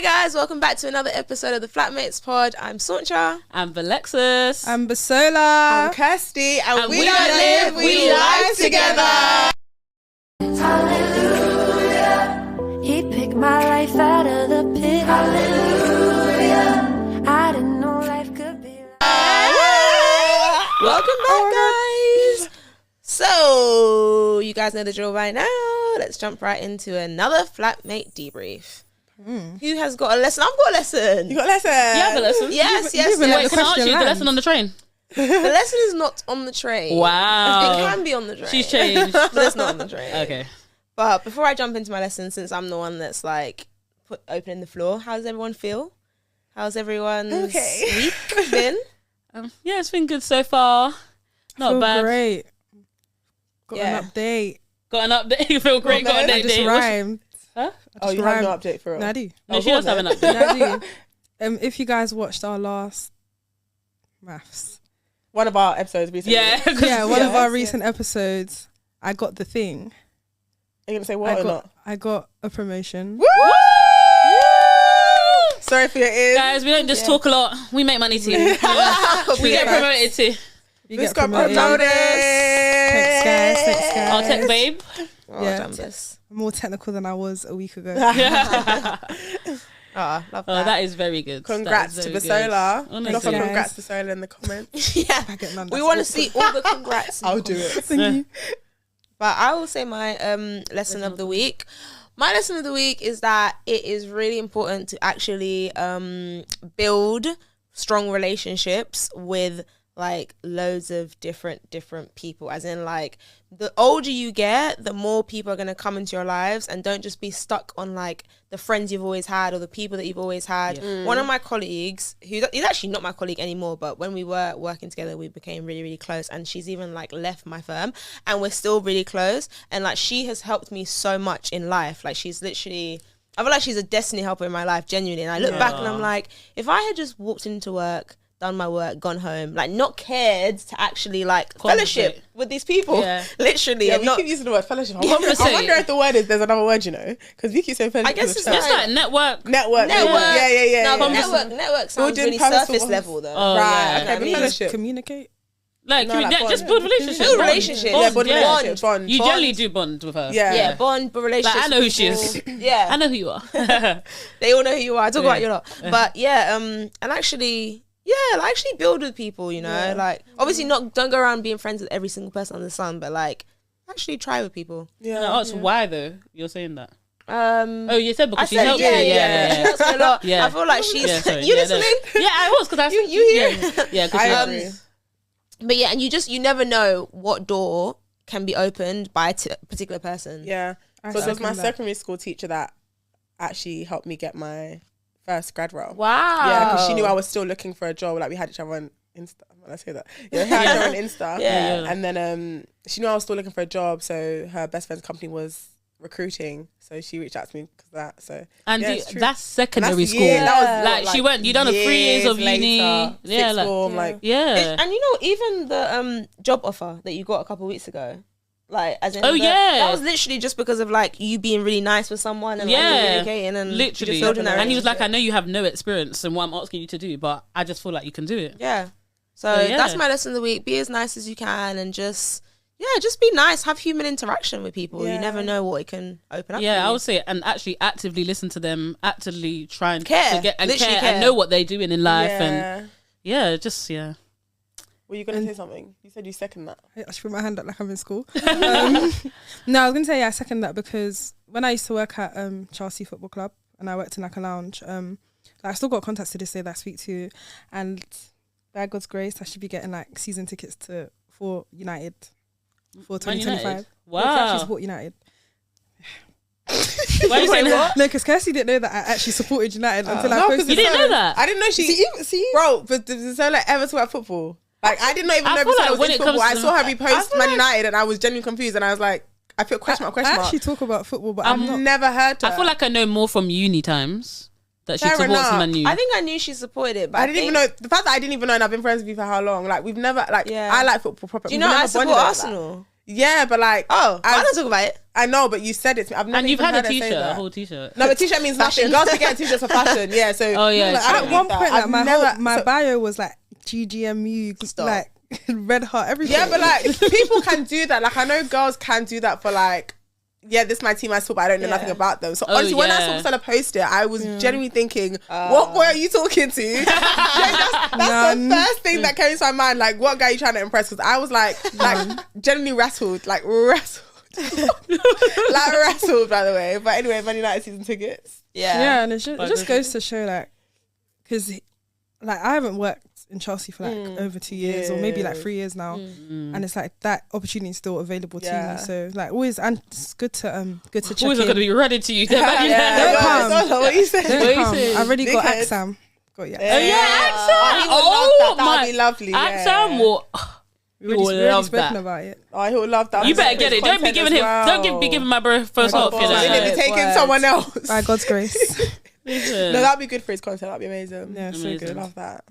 guys, welcome back to another episode of the Flatmates Pod. I'm Sauncha. I'm Alexis. I'm Basola. I'm Kirsty. And we don't live, we live together. Hallelujah. He picked my life out of the pit. Hallelujah. I didn't know life could be like Welcome back, guys. So, you guys know the drill by now. Let's jump right into another Flatmate debrief. Who has got a lesson? I've got a lesson. You got a lesson? You have a lesson? Yes. Wait, can I ask you the lesson on the train? The lesson is not on the train. Wow. It can be on the train. She's changed. But it's not on the train. Okay. But before I jump into my lesson, since I'm the one that's like opening the floor, how does everyone feel? How's everyone's week been? Yeah, it's been good so far. Not bad. Great. Got an update. Got an update. You feel great. Got an I just update. rhymed. Huh? Oh, you have no update for real? No, I do. No, she does have an update. No, I do. If you guys watched our last maths. One of our episodes recently. Yeah. One of our recent episodes, I got the thing. Are you going to say what or not? I got a promotion. Woo! Sorry for your ears. Guys, we don't just talk a lot. We make money too. We get promoted too. You Who's get got promoted? Thanks, guys. I'll take babe. Oh, Yeah. Jumpers. More technical than I was a week ago. Love that. That is very good. Congrats That to is very good. Basola. Honestly. Drop a Guys. congrats to Basola in the comments. Yeah. I get none, We that's want to awful. see all the congrats. I'll do it. Thank you. But I will say my lesson of the week. My lesson of the week is that it is really important to actually build strong relationships with like loads of different people, as in like the older you get, the more people are going to come into your lives, and don't just be stuck on like the friends you've always had or the people that you've always had. One of my colleagues, who's actually not my colleague anymore, but when we were working together we became really, really close, and she's even like left my firm and we're still really close, and like she has helped me so much in life. Like she's literally, I feel like she's a destiny helper in my life, genuinely. And I look back and I'm like, if I had just walked into work, done my work, gone home, like not cared to actually like fellowship with these people, literally. Yeah, and we not, keep using the word fellowship. I wonder if the word is, there's another word, you know, because we keep saying fellowship. I guess it's Just like network. network. Yeah. Yeah. No, but network sounds Building really purposeful surface ones. level though. Oh, Right, yeah. okay, but mean, fellowship. Communicate. Like, No, like just bond. build relationships. Build relationships. Yeah, build yeah. relationships. Bond. You generally do bond with her. Yeah. Bond, but relationships. Like, I know who she is. Yeah, I know who you are. they all know who you are. I talk about you a lot, but and actually build with people. You know, like obviously don't go around being friends with every single person on the sun, but like actually try with people. Yeah. No, ask why though. You're saying that. Oh, you said because she said, helped you. She helps me a lot. Yeah. I feel like she's sorry. you Yeah, listening. no. Yeah, I was because I You hear? Yeah, I because agree. But yeah, and you never know what door can be opened by a particular person. Yeah. I So it was my second that. secondary school teacher that actually helped me get my first grad role. Wow. Yeah, because she knew I was still looking for a job. Like we had each other on Insta. Let's hear that. Yeah, we had each other on Insta. Yeah. And then she knew I was still looking for a job. So her best friend's company was recruiting. So she reached out to me because of that. So and it's true. that's secondary That's- school. yeah, that was like she went. You done a 3 years of uni. later, Yeah, sixth like form, like yeah. And you know, even the job offer that you got a couple of weeks ago, like as in that was literally just because of like you being really nice with someone and like communicating and literally. just building that And he was like, relationship. I know you have no experience in what I'm asking you to do, but I just feel like you can do it. Yeah. So yeah. that's my lesson of the week. Be as nice as you can and just be nice. Have human interaction with people. Yeah. You never know what it can open up. Yeah, for I you. would say, and actually actively listen to them, actively try and Care. to get and Literally care, care. and know what they're doing in life, and yeah. just Were you gonna say something? You said you second that. I should put my hand up like I'm in school. No, I was gonna say I second that because when I used to work at Chelsea Football Club and I worked in like a lounge, I still got contacts to this day that I speak to, and by God's grace, I should be getting like season tickets for United for 2025. United? Yeah, 'cause I Wow. actually support United. Why you saying what? No, because Kirsty didn't know that I actually supported United until I No, 'cause posted. You didn't know that? I didn't know she. See? Bro, but does so like ever talk about football? Like I did not even I know feel Basola like was when into it comes football. I to- saw her I repost feel Man like- United and I was genuinely confused and I was like, I put question mark, question I mark. actually talk about football, but I've I'm not. never heard her. I feel like I know more from uni times that she Fair supports enough. Man U. I think I knew she supported it, but I didn't even know the fact that I didn't even know and I've been friends with you for how long. Like we've never like Yeah. I like football properly. Do you know I support Arsenal? Yeah, but like, I don't talk about it. I know, but you said it to me. I've never And you've even had a heard her say t-shirt, a that. whole t-shirt. No, but t-shirt means nothing. Girls be getting t-shirts for fashion. Yeah, so Oh, yeah, like, true. I At don't one need point, that. like, my bio was like GGMU, Stop. like red heart, everything. Yeah, but like people can do that. Like I know girls can do that for like, yeah, this is my team I support, but I don't know nothing about them. So honestly, when I saw Stella post it, I was genuinely thinking, what boy are you talking to? that's the first thing that came to my mind. Like, what guy are you trying to impress? Because I was like genuinely rattled. Like, rattled, by the way. But anyway, Man United season tickets. Yeah, and it just goes to show, like, because like I haven't worked in Chelsea for like over 2 years or maybe like 3 years now, and it's like that opportunity is still available to me. So like always, and it's good to check Always in. not going to be ready to you. Don't come. What you say? Don't come. I've already got Dickhead. Axam. Got Axam. Oh, that would be lovely. Axam will. We will already love spoken that. about it. Oh, he would love that. You better get it. Don't be giving him. Don't be giving my bro first off. He'll be taking someone else. By God's grace. No, that'd be good for his content. That'd be amazing. Yeah, so Amazing. good. Love that.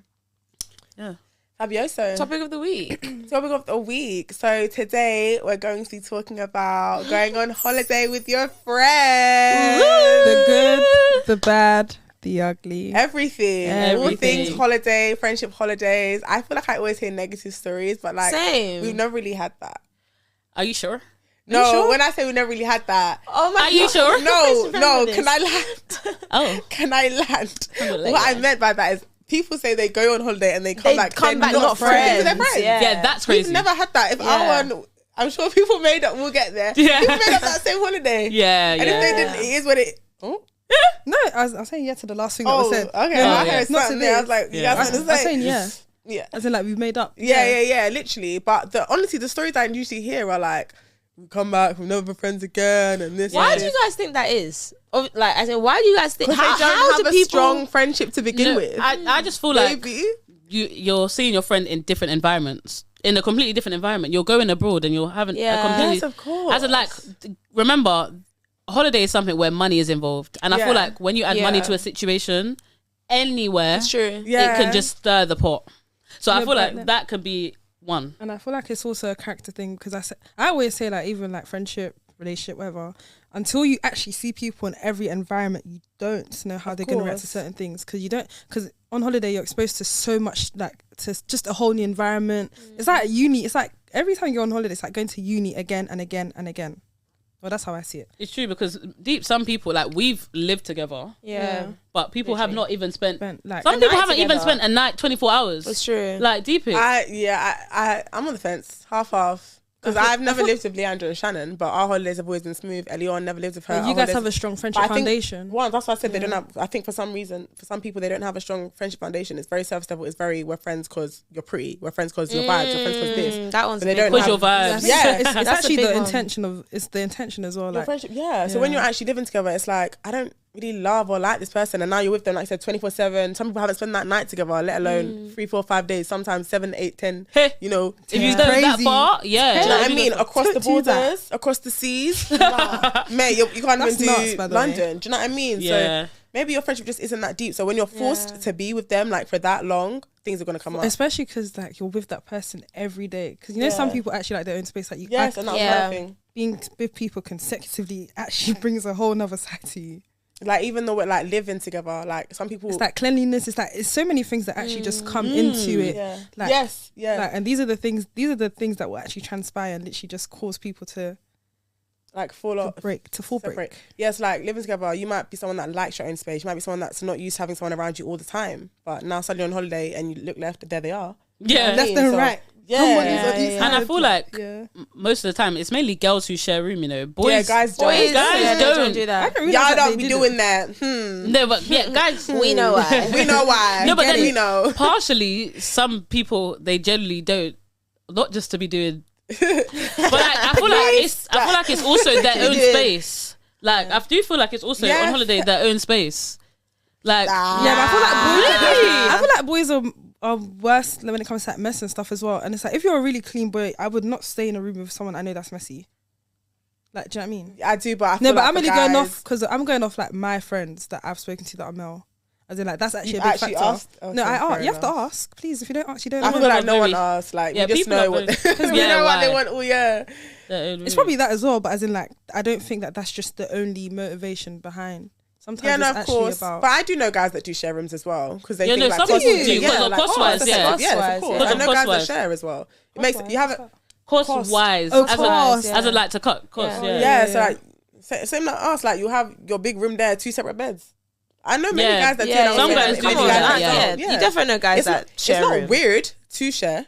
Yeah. Fabioso. Topic of the week. Topic of the week. So today we're going to be talking about going on holiday with your friends. The good, the bad, the ugly. Everything. All Everything. things holiday, friendship holidays. I feel like I always hear negative stories, but like Same. we've never really had that. Are you sure? No, sure? when I say we never really had that. Oh my Are you sure? No, can I land? Oh. Can I land? Like What I that. meant by that is people say they go on holiday and they come back. come they're back not friends. They're friends. Yeah, that's crazy. We've never had that. If our one, I'm sure people made up. We'll get there. Yeah. People made up that same holiday. Yeah, And if they didn't, it is what it. Oh, No, I was saying yeah to the last thing that was oh said. okay. No, I yeah. heard Not something to there. I this. was like, you Yeah. guys I want was to say? saying yeah. Yeah. As in like we've made up. Yeah, literally. But honestly, the stories I usually hear are like, we come back, we'll never be friends again, and this. Why and do you this. guys think that is? Like, as in, why do you guys think? Because they don't how have do a people? strong friendship to begin No, with. I just feel like Maybe. you're seeing your friend in different environments, in a completely different environment. You're going abroad and you're having Yeah. a completely. Yes, of course. As in, like, remember, holiday is something where money is involved, and I Yeah. feel like when you add money Yeah. to a situation, anywhere, It's true. Yeah. it can just stir the pot. So I No, feel but like that could be one. And I feel like it's also a character thing because I always say like even like friendship, relationship, whatever, until you actually see people in every environment, you don't know how they're going to react to course. certain things because on holiday you're exposed to so much, like to just a whole new environment. It's like uni. It's like every time you're on holiday, it's like going to uni again and again and again. Well, that's how I see it. It's true because some people, like, we've lived together, Yeah. but people have not even spent. Like Some people night haven't even together. spent a night, 24 hours. It's true. Like, deep it. I'm on the fence, half. Because I've never lived with Leandra and Shannon, but our holidays have always been smooth. Elion never lived with her. you Our guys have holidays- a strong But friendship I think foundation. One, that's why I said they don't have. I think for some reason, for some people, they don't have a strong friendship foundation. It's very surface level. It's very we're friends because you're pretty. We're friends because you're vibes. We're friends because this. That one's But they big. don't Because have- your vibes. Yeah. it's That's a actually big the one. intention of it's the intention as well. Your Like friendship, yeah. So when you're actually living together, it's like I don't really love or like this person, and now you're with them, like I said, 24/7. Some people haven't spent that night together, let alone 3, 4, 5 days. Sometimes 7, 8, 10. Hey. You know, If you Yeah. go that Crazy. far, yeah. do you know what I If you mean? go- Across the Don't do that. borders, across the seas. Mate, you can't That's even nuts, do by the way. London. Do you know what I mean? Yeah. So maybe your friendship just isn't that deep. So when you're forced to be with them like for that long, things are going to come up. especially because like you're with that person every day. Because you know some Yeah. people actually like their own space. Like you, Yes, and that's Yeah. another thing. being with people consecutively actually brings a whole nother side to you. Like even though we're like living together, like some people. It's like cleanliness. It's so many things that actually just come into it. yeah. Like, Yes. Yeah. Like, and these are the things that will actually transpire and literally just cause people to like fall off. full separate. break. Yes, like living together, you might be someone that likes your own space. You might be someone that's not used to having someone around you all the time. But now suddenly on holiday and you look left, there they are. Yeah. Left and So, right. Yeah. Somebody's Yeah, on each yeah. And I side. feel like Yeah. most of the time, it's mainly girls who share room, you know. Boys, Yeah, guys don't. Boys, Guys yeah, they don't. do I that. didn't realize Y'all that don't they be did doing it. that. No, but yeah, guys, We know why. We know why. No, but then- we know. partially, some people they generally don't, not just to be doing. But like, I feel like it's also their own did. space. Like I do feel like it's also Yes. on holiday their own space. Like Yeah, but I feel like boys. Really? I feel like boys are worse when it comes to like mess and stuff as well. And it's like if you're a really clean boy, I would not stay in a room with someone I know that's messy. Like, do you know what I mean? I do, but I feel No, but like I'm for only going guys- off because I'm going off like my friends that I've spoken to that are male, As in, like, that's actually You've a big actually factor. asked? Okay, No, I fair asked. You have to enough. ask, please. If you don't ask, you don't. I know. feel like no one very- asks. Like, Yeah, you just people know are what very- we Yeah, know what they why? want. Oh yeah. It's probably that as well, but as in, like, I don't think that that's just the only motivation behind. Sometimes Yeah, it's no, of actually course. about. But I do know guys that do share rooms as well because they Yeah, think no, like some people cost- do, yeah, because of like, cost-wise, oh, yeah. yes, of Cost-wise, course. yeah. I know guys that Cost-wise. share as well. It makes you have it. cost wise, Oh, as cost, a, as a like to cut cost. Yeah. Yeah. Yeah, so like same like us. Like you have your big room there, 2 separate beds. I know many Yeah. guys that Yeah, do. some guys do that, Yeah, yeah. you definitely know guys It's that not, share it's not rooms. weird to share.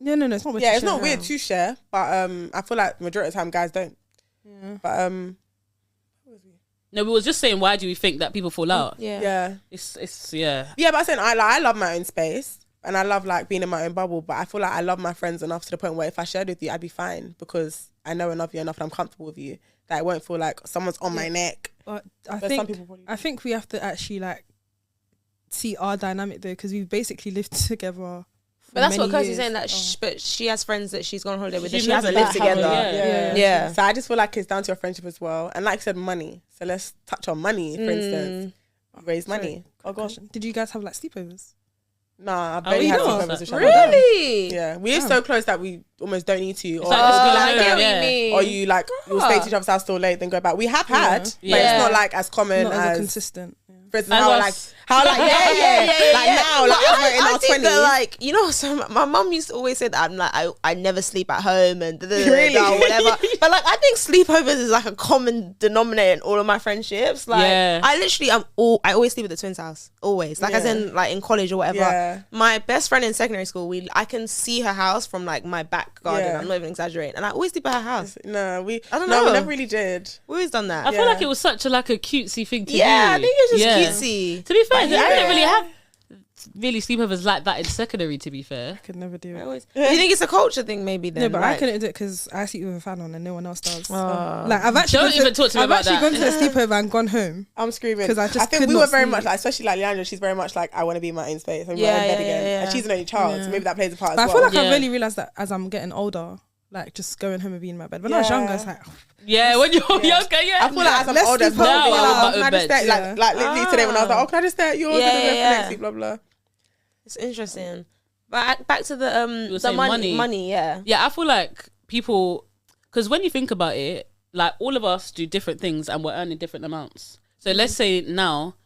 No, it's not. Yeah, it's not weird to share, but I feel like majority of the time guys don't. Yeah. But No, we was just saying, why do we think that people fall out? Yeah. It's yeah. Yeah, but I'm saying I love my own space and I love like being in my own bubble. But I feel like I love my friends enough to the point where if I shared with you, I'd be fine because I know and love you enough and I'm comfortable with you that I won't feel like someone's on my neck. But But some people probably I think we have to actually like see our dynamic though, because we've basically lived together. But that's what many Kirsty's years. saying. That, but she has friends that she's gone on holiday with. That She she hasn't never lived like together. having- Yeah. So I just feel like it's down to your friendship as well. And like I said, money. So let's touch on money, for instance. Raise money. Oh gosh, did you guys have like sleepovers? Nah, I Oh, barely you had don't? sleepovers with Shannon. Really? Yeah, we are so close that we almost don't need to. Or, like, it's I like, get what yeah. you mean. or you like you'll stay to each other's house till late, then go back. We have had, but Yeah. it's not like as common Not as as consistent. Yeah. for instance, As how us. like like now, like we're in our think that, 20s. like, you know, so my mum used to always say that I'm like I never sleep at home and Really? or whatever. But like I think sleepovers is like a common denominator in all of my friendships. Like Yeah. I always sleep at the twins' house. Always. Like as Yeah. in like in college or whatever. Yeah. My best friend in secondary school, I can see her house from like my back garden. Yeah. I'm not even exaggerating. And I always sleep at her house. No, I don't no, we know. never really did. We've always done that. I feel Yeah. like it was such a like a cutesy thing to do. Yeah, I think it's just Yeah. cutesy. To be fair, I yeah. didn't really have really sleepovers like that in secondary. To be fair, I could never do I it. always, do you think it's a culture thing maybe then? No, but like, I couldn't do it because I sleep with a fan on and no one else does. Oh. Like I've actually Don't gone even talk to me I've about actually that. gone to a sleepover and gone home. I'm screaming 'Cause I just think could we not were very sleep. much like, especially like Leandra. She's very much like I want to be in my own space. I'm in my Yeah, own bed yeah, again, yeah, and she's an only child, so Yeah. maybe that plays a part But I as feel well. like I Yeah. really realized that as I'm getting older, like just going home and being in my bed. When I was Yeah. younger, it's like yeah. When you're younger, yeah. I feel like as I'm Let's older, sleep it's more over. like, Now I would can I just button stay? beds. Like literally today when I was like, oh, can I just stay at yours? Yeah, And then yeah. next week, blah blah. It's interesting. But back to the were the saying money, yeah. Yeah, I feel like people, because when you think about it, like all of us do different things and we're earning different amounts. So let's say now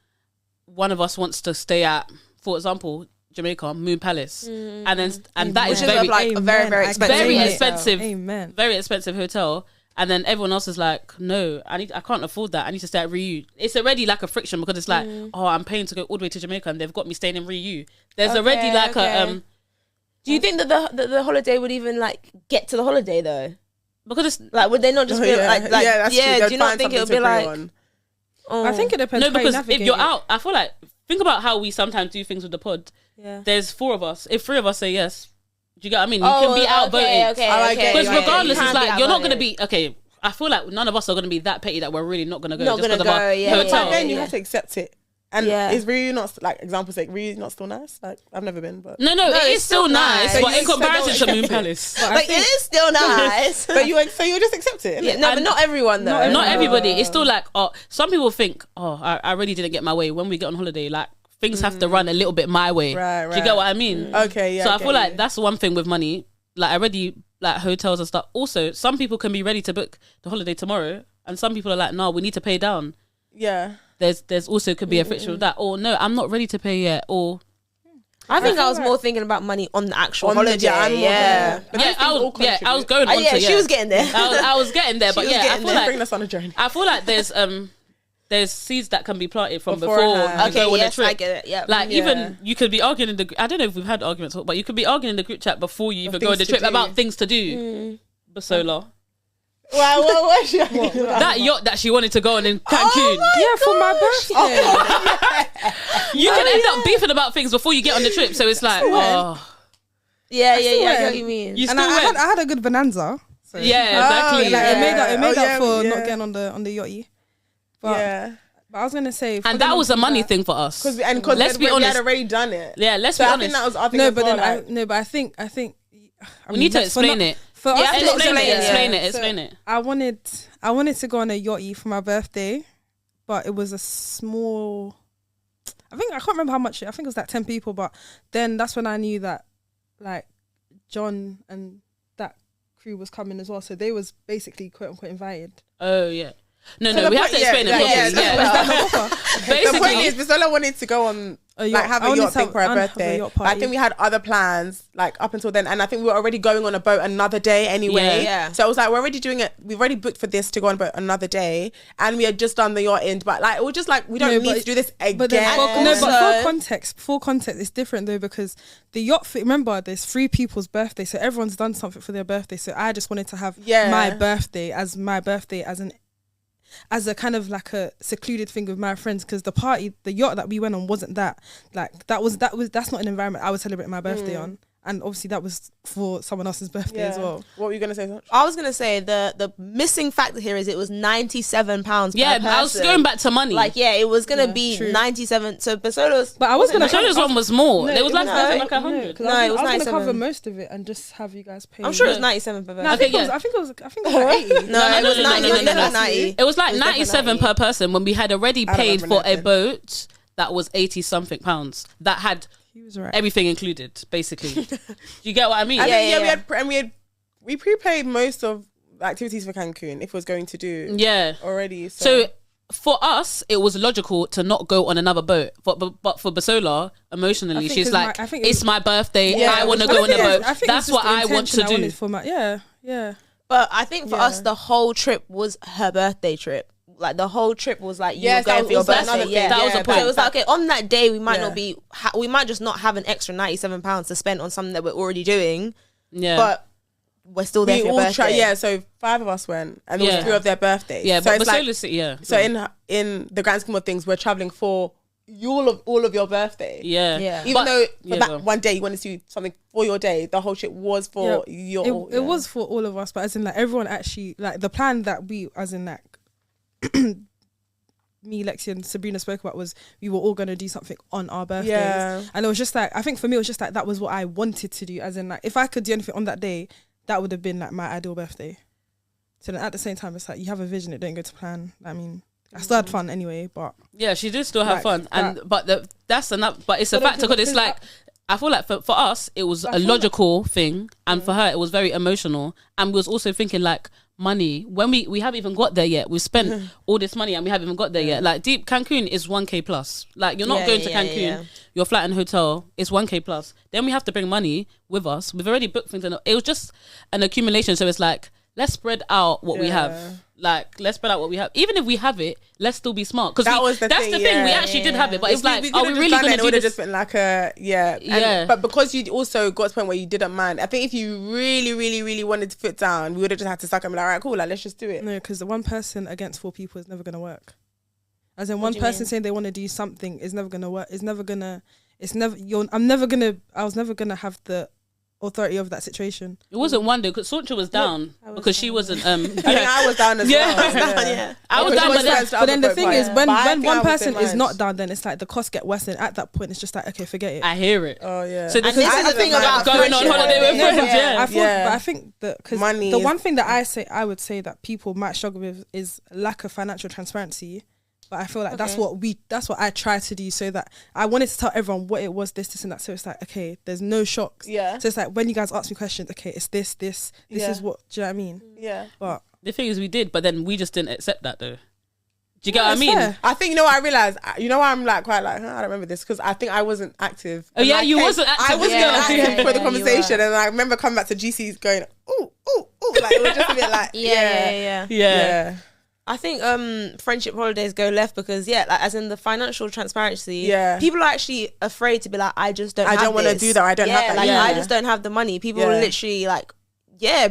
one of us wants to stay at, for example, Jamaica Moon Palace, and that is Which is very like a very, very I expensive very claim it. expensive, Amen. very expensive hotel. And then everyone else is like, no, I can't afford that. I need to stay at Riu. It's already like a friction because it's like, oh, I'm paying to go all the way to Jamaica and they've got me staying in Riu. There's already like a Do you think that the holiday would even like get to the holiday though? because it's Like, would they not just be like that's true. do They'd you not find think it would something be to agree like? on. Oh, I think it depends. no, how you because if navigate you're it. out, I feel like think about how we sometimes do things with the pod. yeah. There's 4 of us. If 3 of us say yes, do you get what I mean? You can be outvoted. Okay, Oh, I get Because you, regardless, you it's can be like you're not going to outvoted. be okay. I feel like none of us are going to be that petty that we're really not going to go Not just gonna because of our go, yeah, hotel. But then you yeah. have to accept it. And Yeah. is Riu not like example sake? Riu not still nice? Like I've never been, but No, it is still nice, nice. but in So you comparison to don't Moon accept it. Palace, Like it is still nice. but you just accept it. yeah, innit? no, but not everyone though. not everybody. It's still like, oh, some people think, oh, I really didn't get my way when we get on holiday. Like things have to run a little bit my way. Right, Do you get right. what I mean? Okay, yeah. So I get feel like you. that's one thing with money. Like already, like hotels and stuff. Also, some people can be ready to book the holiday tomorrow, and some people are like, no, we need to pay down. yeah. There's also could be a friction with that, or no, I'm not ready to pay yet, or I think I feel was like- more thinking about money on the actual On the- holiday. yeah, I'm more yeah. there. But yeah, those things all I was contribute. going on Yeah, to she was getting there. I was getting there, but was yeah, I getting feel there. Bring like us on a journey. there's seeds that can be planted from before Beforehand. you go Okay, on yes, a trip. I get it. Yeah. Like Yeah. even you could be arguing in the. I don't know if we've had arguments, but you could be arguing in the group chat before you even go on the things to trip do. about things to do. Basola, Wow, what she that yacht that she wanted to go on in Cancun. Yeah, for my birthday. You can end up beefing about things before you get on the trip, so it's like, oh, yeah, still I get went. what you mean. you And still I went. had a good bonanza. So. Yeah, exactly. Like it made up. It made Oh, up yeah, for yeah. not getting on the yachty. But, Yeah. but I was gonna say, And that was a money thing for us. Because Let's be we honest. had already done it. Yeah, let's So be I honest. think that was our thing no, as but well, then like, I think. We need to explain it. For us, Yeah, to Explain it. yeah. Explain it. So, Explain it. I wanted to go on a yachty for my birthday, but it was a small. I can't remember how much. I think it was like 10 people, but then that's when I knew that like John and that crew was coming as well. So they was basically quote unquote invited. Oh yeah. No, So we have to explain it properly. The point is, Bisola wanted to go on have a yacht thing for her birthday. But I think we had other plans like up until then, and I think we were already going on a boat another day anyway. Yeah. So I was like, we're already doing it. We've already booked for this to go on a boat another day, and we had just done the yacht end. But like, it was just like we don't need to do this again. But for context, it's different though because the yacht. Remember, there's 3 people's birthday, so everyone's done something for their birthday. So I just wanted to have my birthday as a kind of like a secluded thing with my friends, because the yacht that we went on wasn't that. Like that's not an environment I would celebrate my birthday on. And obviously that was for someone else's birthday as well. What were you gonna say, Sach? I was gonna say the missing factor here is it was £97 per person. I was going back to money. Like it was gonna be true. 97. So Basola's, But I was gonna Basola's one was more. No, it was like no, 100. No, it was I was 97. gonna cover most of it and just have you guys pay. I'm sure it was 97 per person. No, I think it was like 80. No, it was 90. It was no. definitely 90. It was like It was 97 definitely per person when we had already I don't paid remember for a nothing. boat that was 80 something pounds that had He was right. everything included, basically. Do you get what I mean? We prepaid most of the activities for Cancun if it was going to do already. So for us, it was logical to not go on another boat. But for Basola, emotionally, she's like, it's my birthday. I want to go on a boat. That's what I want to do. Yeah. But I think for us, the whole trip was her birthday trip. Like the whole trip was like you were going for your birthday. Yeah, that was the point. So it was like, okay, on that day we might not be, we might just not have an extra £97 to spend on something that we're already doing. Yeah, but we're still there for your birthday. So 5 of us went, and there was 3 of their birthdays. Yeah, so but it's like, so in the grand scheme of things, we're traveling for all of your birthday. Yeah. Even though for that one day you wanted to do something for your day, the whole shit was for your. It was for all of us, but as in like everyone actually like the plan that we, as in like. Me, Lexi and Sabrina spoke about was we were all going to do something on our birthdays, and it was just like, I think for me it was just like that was what I wanted to do, as in like if I could do anything on that day, that would have been like my ideal birthday. So then at the same time it's like you have a vision, it don't go to plan. I mean, I still had fun anyway, but yeah, she did still have fun, and but it's a factor because it's like I feel like for us it was a logical thing, and for her it was very emotional, and we was also thinking like money when we haven't even got there yet. We've spent all this money and we haven't even got there yet. Like deep Cancun is 1k plus. Like you're not going to Cancun, your flat and hotel is 1k plus. Then we have to bring money with us. We've already booked things, and it was just an accumulation. So it's like, let's spread out what we have. Like, let's spread out what we have. Even if we have it, let's still be smart. Because that's the thing. We actually did have it, but it's like, are we really going to do this? Just been like but because you also got to the point where you didn't mind, I think if you really, really, really wanted to put down, we would have just had to suck and be like, all right, cool, like, let's just do it. No, because the one person against 4 people is never going to work. As in one person saying they want to do something is never going to work. I was never going to have the authority of that situation. It wasn't one day because Sancha was down because she wasn't. I think I was down as well. I was down, but then the thing is, when one person is not down, then it's like the costs get worse, and at that point, it's just like, okay, forget it. I hear it. Oh yeah. So this is the thing about going on holiday with friends. But I think that because the one thing that I would say that people might struggle with is lack of financial transparency. But I feel like that's what I try to do, so that I wanted to tell everyone what it was, this and that. So it's like, okay, there's no shocks. Yeah. So it's like when you guys ask me questions, okay, it's this is what, do you know what I mean? Yeah. But the thing is, we did, but then we just didn't accept that though. Do you get what I mean? Fair. I think, you know what I realised? You know why I'm like quite like, I don't remember this, because I think I wasn't active. Oh yeah, like, you wasn't active. I wasn't active for the conversation, and I remember coming back to GC's going, ooh, like it was just a bit like, yeah. I think friendship holidays go left because like as in the financial transparency, people are actually afraid to be like, I don't want to do that, I don't have that, like I just don't have the money. People will literally like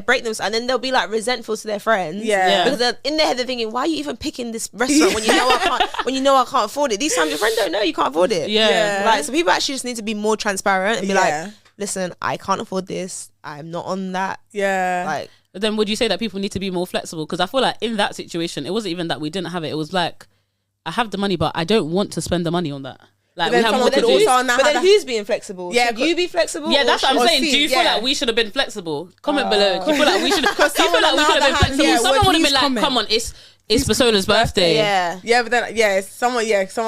break them, and then they'll be like resentful to their friends because they're, in their head they're thinking, why are you even picking this restaurant when you know I can't afford it? These times your friend don't know you can't afford it. Like, so people actually just need to be more transparent and be like, listen, I can't afford this, I'm not on that. Like, but then would you say that people need to be more flexible? Because I feel like in that situation, it wasn't even that we didn't have it. It was like, I have the money, but I don't want to spend the money on that. Like, we have more to do. But then who's being flexible? Should you be flexible? Yeah, that's what I'm saying. Do you feel like we should have been flexible? Comment below. Do you feel like we should have been flexible? Someone would have been like, come on, it's Persola's birthday. Yeah. But then someone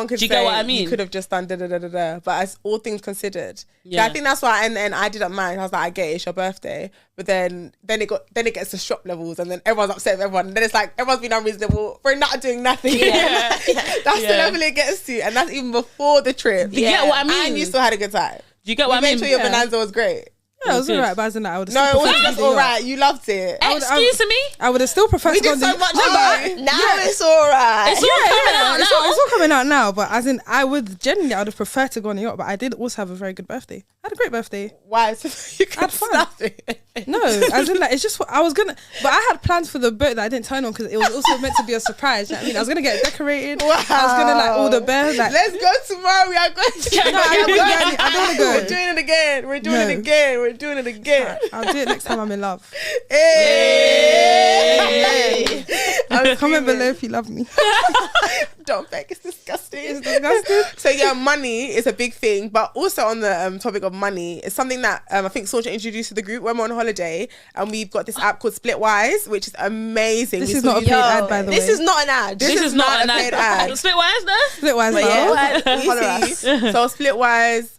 could Do you say get what I mean? you could have just done da da da da da. But as all things considered, Yeah. I think that's why. And I did up mine. I was like, I get it, it's your birthday. But then it gets to shop levels, and then everyone's upset with everyone. And then it's like everyone's being unreasonable for not doing nothing. That's the level it gets to, and that's even before the trip. You get what I mean? And you still had a good time. Do you get what I mean? Made sure your bonanza was great. Yeah, it was good. alright, but as in that, I would have No, it still wasn't preferred just to do all the yacht. right. You loved it. Excuse me? I would have still preferred We to go did on so the much. No, but Now it's all right. It's all coming out it's now. all coming out now, but as in, I would have preferred to go on a yacht, but I did also have a very good birthday. I had a great birthday. Why? So you could Had fun. stop it. No, as in, like, it's just what I was gonna, but I had plans for the boat that I didn't turn on because it was also meant to be a surprise. You know what I mean, I was gonna get it decorated. Wow. I was gonna like order bears. Like, Let's go tomorrow. We are going to. no, I don't want to go. We're doing it again. We're doing No. it again. We're doing it again. I'll do it next time I'm in love. Hey. I'm Comment screaming. below if you love me. Don't beg. It's disgusting. It's disgusting. So yeah, money is a big thing, but also on the topic of money, it's something that I think Saundra introduced to the group when we're on holiday, and we've got this app called Splitwise, which is amazing. This We is saw not a you- paid ad, by the way. This is not an ad. This is not a paid ad. Splitwise, no? Splitwise, But though. yeah. We Follow see. So Splitwise,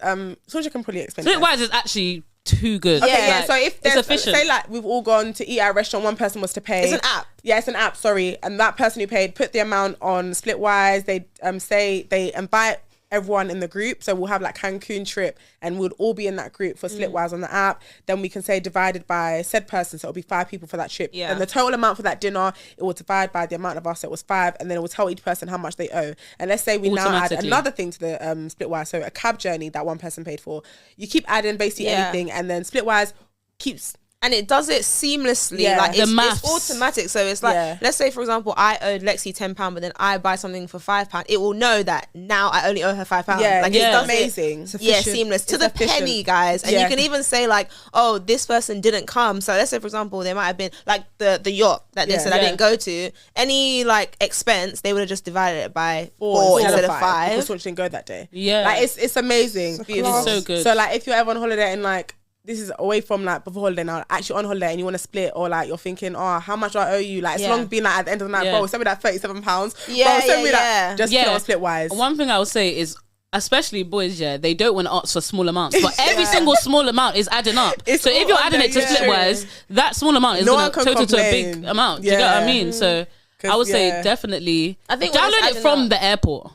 Saundra can probably explain. it. Splitwise is actually too good. Okay, Yeah. yeah. So if it's there's, efficient. say like we've all gone to eat at a restaurant, one person was to pay. It's an app. Yeah, it's an app. Sorry, and that person who paid put the amount on Splitwise. They say they invite everyone in the group, so we'll have like Cancun trip, and we'll all be in that group for Splitwise on the app. Then we can say divided by said person, so it'll be 5 people for that trip. Yeah. And the total amount for that dinner, it will divide by the amount of us. So it was 5, and then it will tell each person how much they owe. And let's say we now add Automatically. another thing to the Splitwise, so a cab journey that one person paid for. You keep adding basically Yeah. anything, and then Splitwise keeps. And it does it seamlessly. Yeah. Like The it's maths. automatic. So it's like, Yeah. let's say for example, I owed Lexi £10, but then I buy something for £5. It will know that now I only owe her £5. Yeah, like it's it does amazing. It, yeah, efficient. seamless to It's the efficient. penny, guys. And Yeah. you can even say like, oh, this person didn't come. So let's say for example, there might have been like the yacht that they Yeah. said I Yeah. didn't go to. Any like expense, they would have just divided it by 4 instead of 5. Because Saundra didn't go that day. Yeah. Like it's amazing. It's Beautiful. It's so good. So like if you're ever on holiday and like this is away from like before holiday now, actually on holiday and you want to split, or like you're thinking, oh, how much do I owe you? Like it's Yeah. long been like at the end of the night, Yeah. bro, send me that £37. Yeah, bro, send me yeah, that. Just put it on Splitwise. One thing I would say is, especially boys, yeah, they don't want to ask for small amounts, but every single small amount is adding up. It's so if all you're on adding there, it to yeah. Splitwise, that small amount is No going one to can total to a big complain. amount. Do you get what I Yeah. mean? So I would say definitely I think when it's download it adding from up- the airport.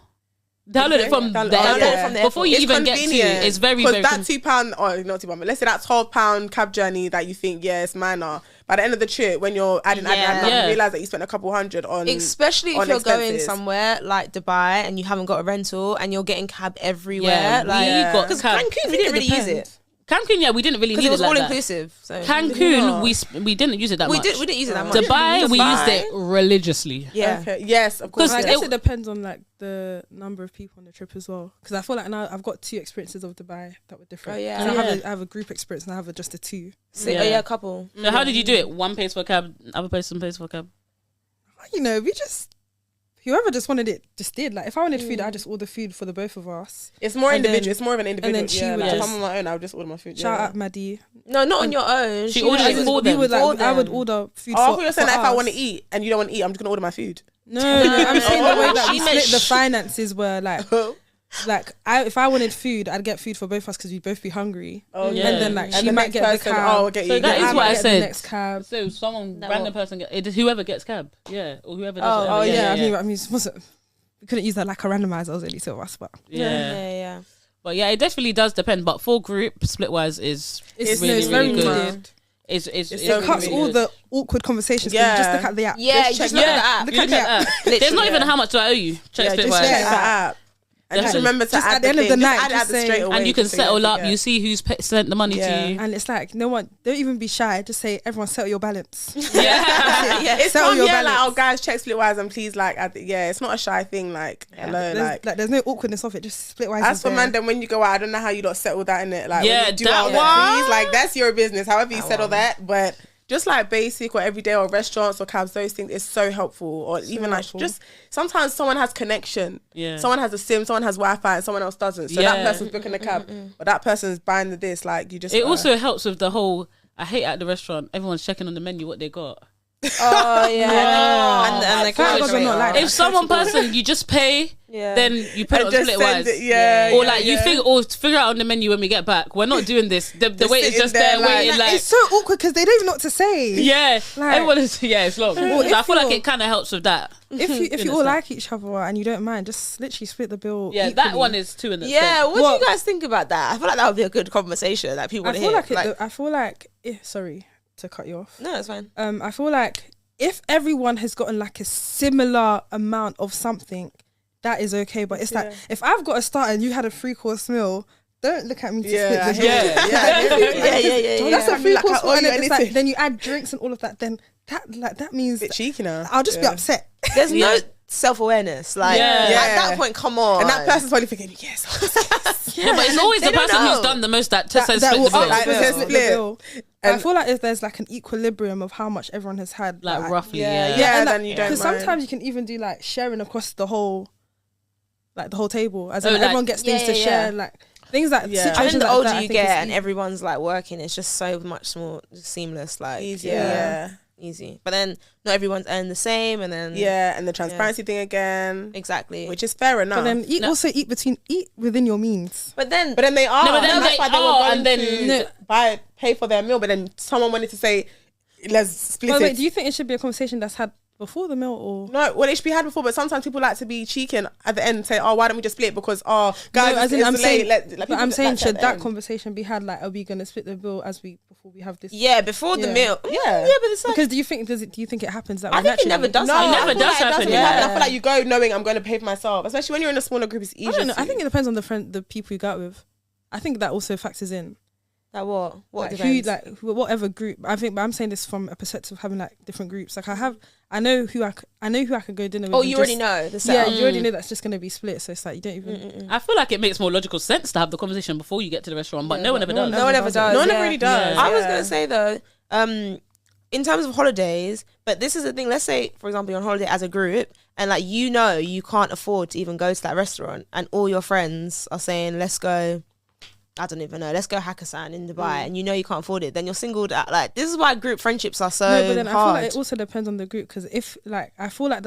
Download it from Download the it airport. from the Before you It's even get to convenient. it. It's very, because very that £2 or not £2, but let's say that £12 cab journey that you think, yeah, it's minor. By the end of the trip, when you're adding, Yeah. you realize that you spent a couple hundred on. Especially if on you're going expenses. somewhere like Dubai and you haven't got a rental and you're getting cab everywhere. Yeah, like, we got because cab. Cancun, we didn't really use it Cancun, yeah, we didn't really because need it was it like all that. inclusive. So Cancun, we didn't use it that we much. didn't use it that much. Dubai, we Dubai. used it religiously. Yeah. Okay. Yes, of course. Because I yeah. guess it depends on like the number of people on the trip as well. Because I feel like now I've got 2 experiences of Dubai that were different. Oh, yeah. 'Cause Yeah. I have a group experience and I have just a 2. So, Yeah. oh yeah, a couple. So how did you do it? One pays for a cab, other person pays for a cab. You know, we just whoever just wanted it just did. Like if I wanted food, I just order food for the both of us. It's more And then- individual. It's more of an individual. then she yeah, would like, if just- I'm on my own, I would just order my food. Shout yeah. out Maddie. No, not on your own. She ordered was- it for We them. would like For I would them. order food. Oh, I for, thought you were saying for that if I us. want to eat and you don't want to eat, I'm just gonna order my food. No, I'm saying the way that She we meant split the finances were like if I wanted food, I'd get food for both of us because we'd both be hungry. Oh, Yeah. And then like And she the might next get the person, cab. oh, okay, So you that get is I what might I get said. The next cab. So someone, No. random person, it is whoever gets cab, yeah, or whoever does Oh it. yeah, I mean, we couldn't use that like a randomizer. It was only 2 of us, but Yeah. But yeah, it definitely does depend. But for group, Splitwise is it's really, very really good. needed. It's It so cuts really all good. the awkward conversations. Yeah. Yeah, just look at the app. Yeah, Just just check look yeah. at the app. Look You at look the at app. that. There's not Literally, even yeah. how much do I owe you. Check Yeah, just Splitwise. check Yeah. the app. And just Definitely. remember to Just add at the end of thing. the Just night, add it just at the say- straight away. And you can just so don't settle up. forget. You see who's sent the money Yeah. to you. And it's like no one. Don't even be shy. Just say everyone settle your balance. Yeah. It's Settle calm, your yeah, like, balance. oh guys, check Splitwise and please, like, yeah, it's not a shy thing, like, hello, There's no awkwardness of it. Just Splitwise. as is for there. man, then when you go out, I don't know how you lot settle that in it. Like, Yeah, when you do that all that, one. please, like, that's your business. However you settle that, but just like basic or everyday or restaurants or cabs, those things is so helpful. Or even like helpful. just sometimes someone has connection. Yeah. Someone has a SIM, someone has Wi-Fi, and someone else doesn't. So Yeah. that person's booking a cab, or that person's buying the this. Like you just. It also helps with the whole. I hate at the restaurant. Everyone's checking on the menu what they got. Oh yeah. And the Thank God we're not like that. If someone person you just pay, then you put it on just Split send Wise. it, yeah, Or yeah, like you yeah. figure out on the menu when we get back. We're not doing this. The wait is sitting just there there, like- waiting like It's so awkward because they don't even know what to say. yeah. Like- Everyone is it's long. Well, So I if feel like you're- it kind of helps with that. If you all like each other and you don't mind, just literally split the bill. Yeah, that equally. one is two in the Yeah, what do What? you guys think about that? I feel like that would be a good conversation that people I want to feel hear. like I feel like sorry to cut you off. No, it's fine. I feel like if everyone has gotten like a similar amount of something, that is okay. But it's like if I've got a start and you had a 3-course meal, don't look at me to split the bill. Yeah. That's a I feel like 3-course I meal, owe and you then, it's like, anything. then you add drinks and all of that. Then that means Bit cheeky now. I'll just be upset. There's no self-awareness. Like Yeah. at that point, come on. And that person's probably thinking, yes. Yeah, but it's always the They don't person who's know. done the most that says that split will the bill. up the Like, split the split. bill. I And- feel like if there's like an equilibrium of how much everyone has had, Like roughly, Yeah, yeah. and then you don't because mind. sometimes you can even do like sharing across the whole table, as in Oh, like, like- everyone gets things Yeah, to yeah, share, yeah. like things that Yeah. I think situations the like older that, I you think get it's and easy. everyone's like working, it's just so much more seamless. Like Easier, yeah. easy. But then not everyone's earning the same, and then Yeah, and the transparency thing again, exactly. which is fair enough. But then also eat within your means. But then But then they are. No, but then and that's they why they were are, going and then- to pay for their meal. But then someone wanted to say, let's split it. Wait, do you think it should be a conversation that's had before the meal or? No, well, it should be had before, but sometimes people like to be cheeky and at the end and say, oh, why don't we just split? Because, oh, guys, No, as in it's I'm late. saying, Let but people I'm saying at should the that end. conversation be had? Like, are we gonna split the bill before we have this? yeah, before the Yeah. meal. Yeah. Yeah, but it's like Because do you think it happens that way? I think it naturally? never does. No, happen. It never I feel does like it happen, doesn't yeah. happen. I feel like you go knowing I'm going to pay for myself, especially when you're in a smaller group. It's I easier. don't know. I to. think it depends on the people you go out with. I think that also factors in. Like what? What Like who, depends? whatever group. I think, but I'm saying this from a perspective of having like different groups. Like I know who I could go dinner with. Oh, and you already just- know the Yeah, setup. you already know that's just gonna be split. So it's like you don't even. I feel like it makes more logical sense to have the conversation before you get to the restaurant, but no one ever does. No one ever does. No one yeah. really does. Yeah. I was Yeah. gonna say though, in terms of holidays, but this is the thing. Let's say, for example, you're on holiday as a group, and like you can't afford to even go to that restaurant, and all your friends are saying, "Let's go." I don't even know. Let's go Hakkasan in Dubai, and you can't afford it. Then you're singled out. Like this is why group friendships are so No, but then I feel hard. like it also depends on the group because if like I feel like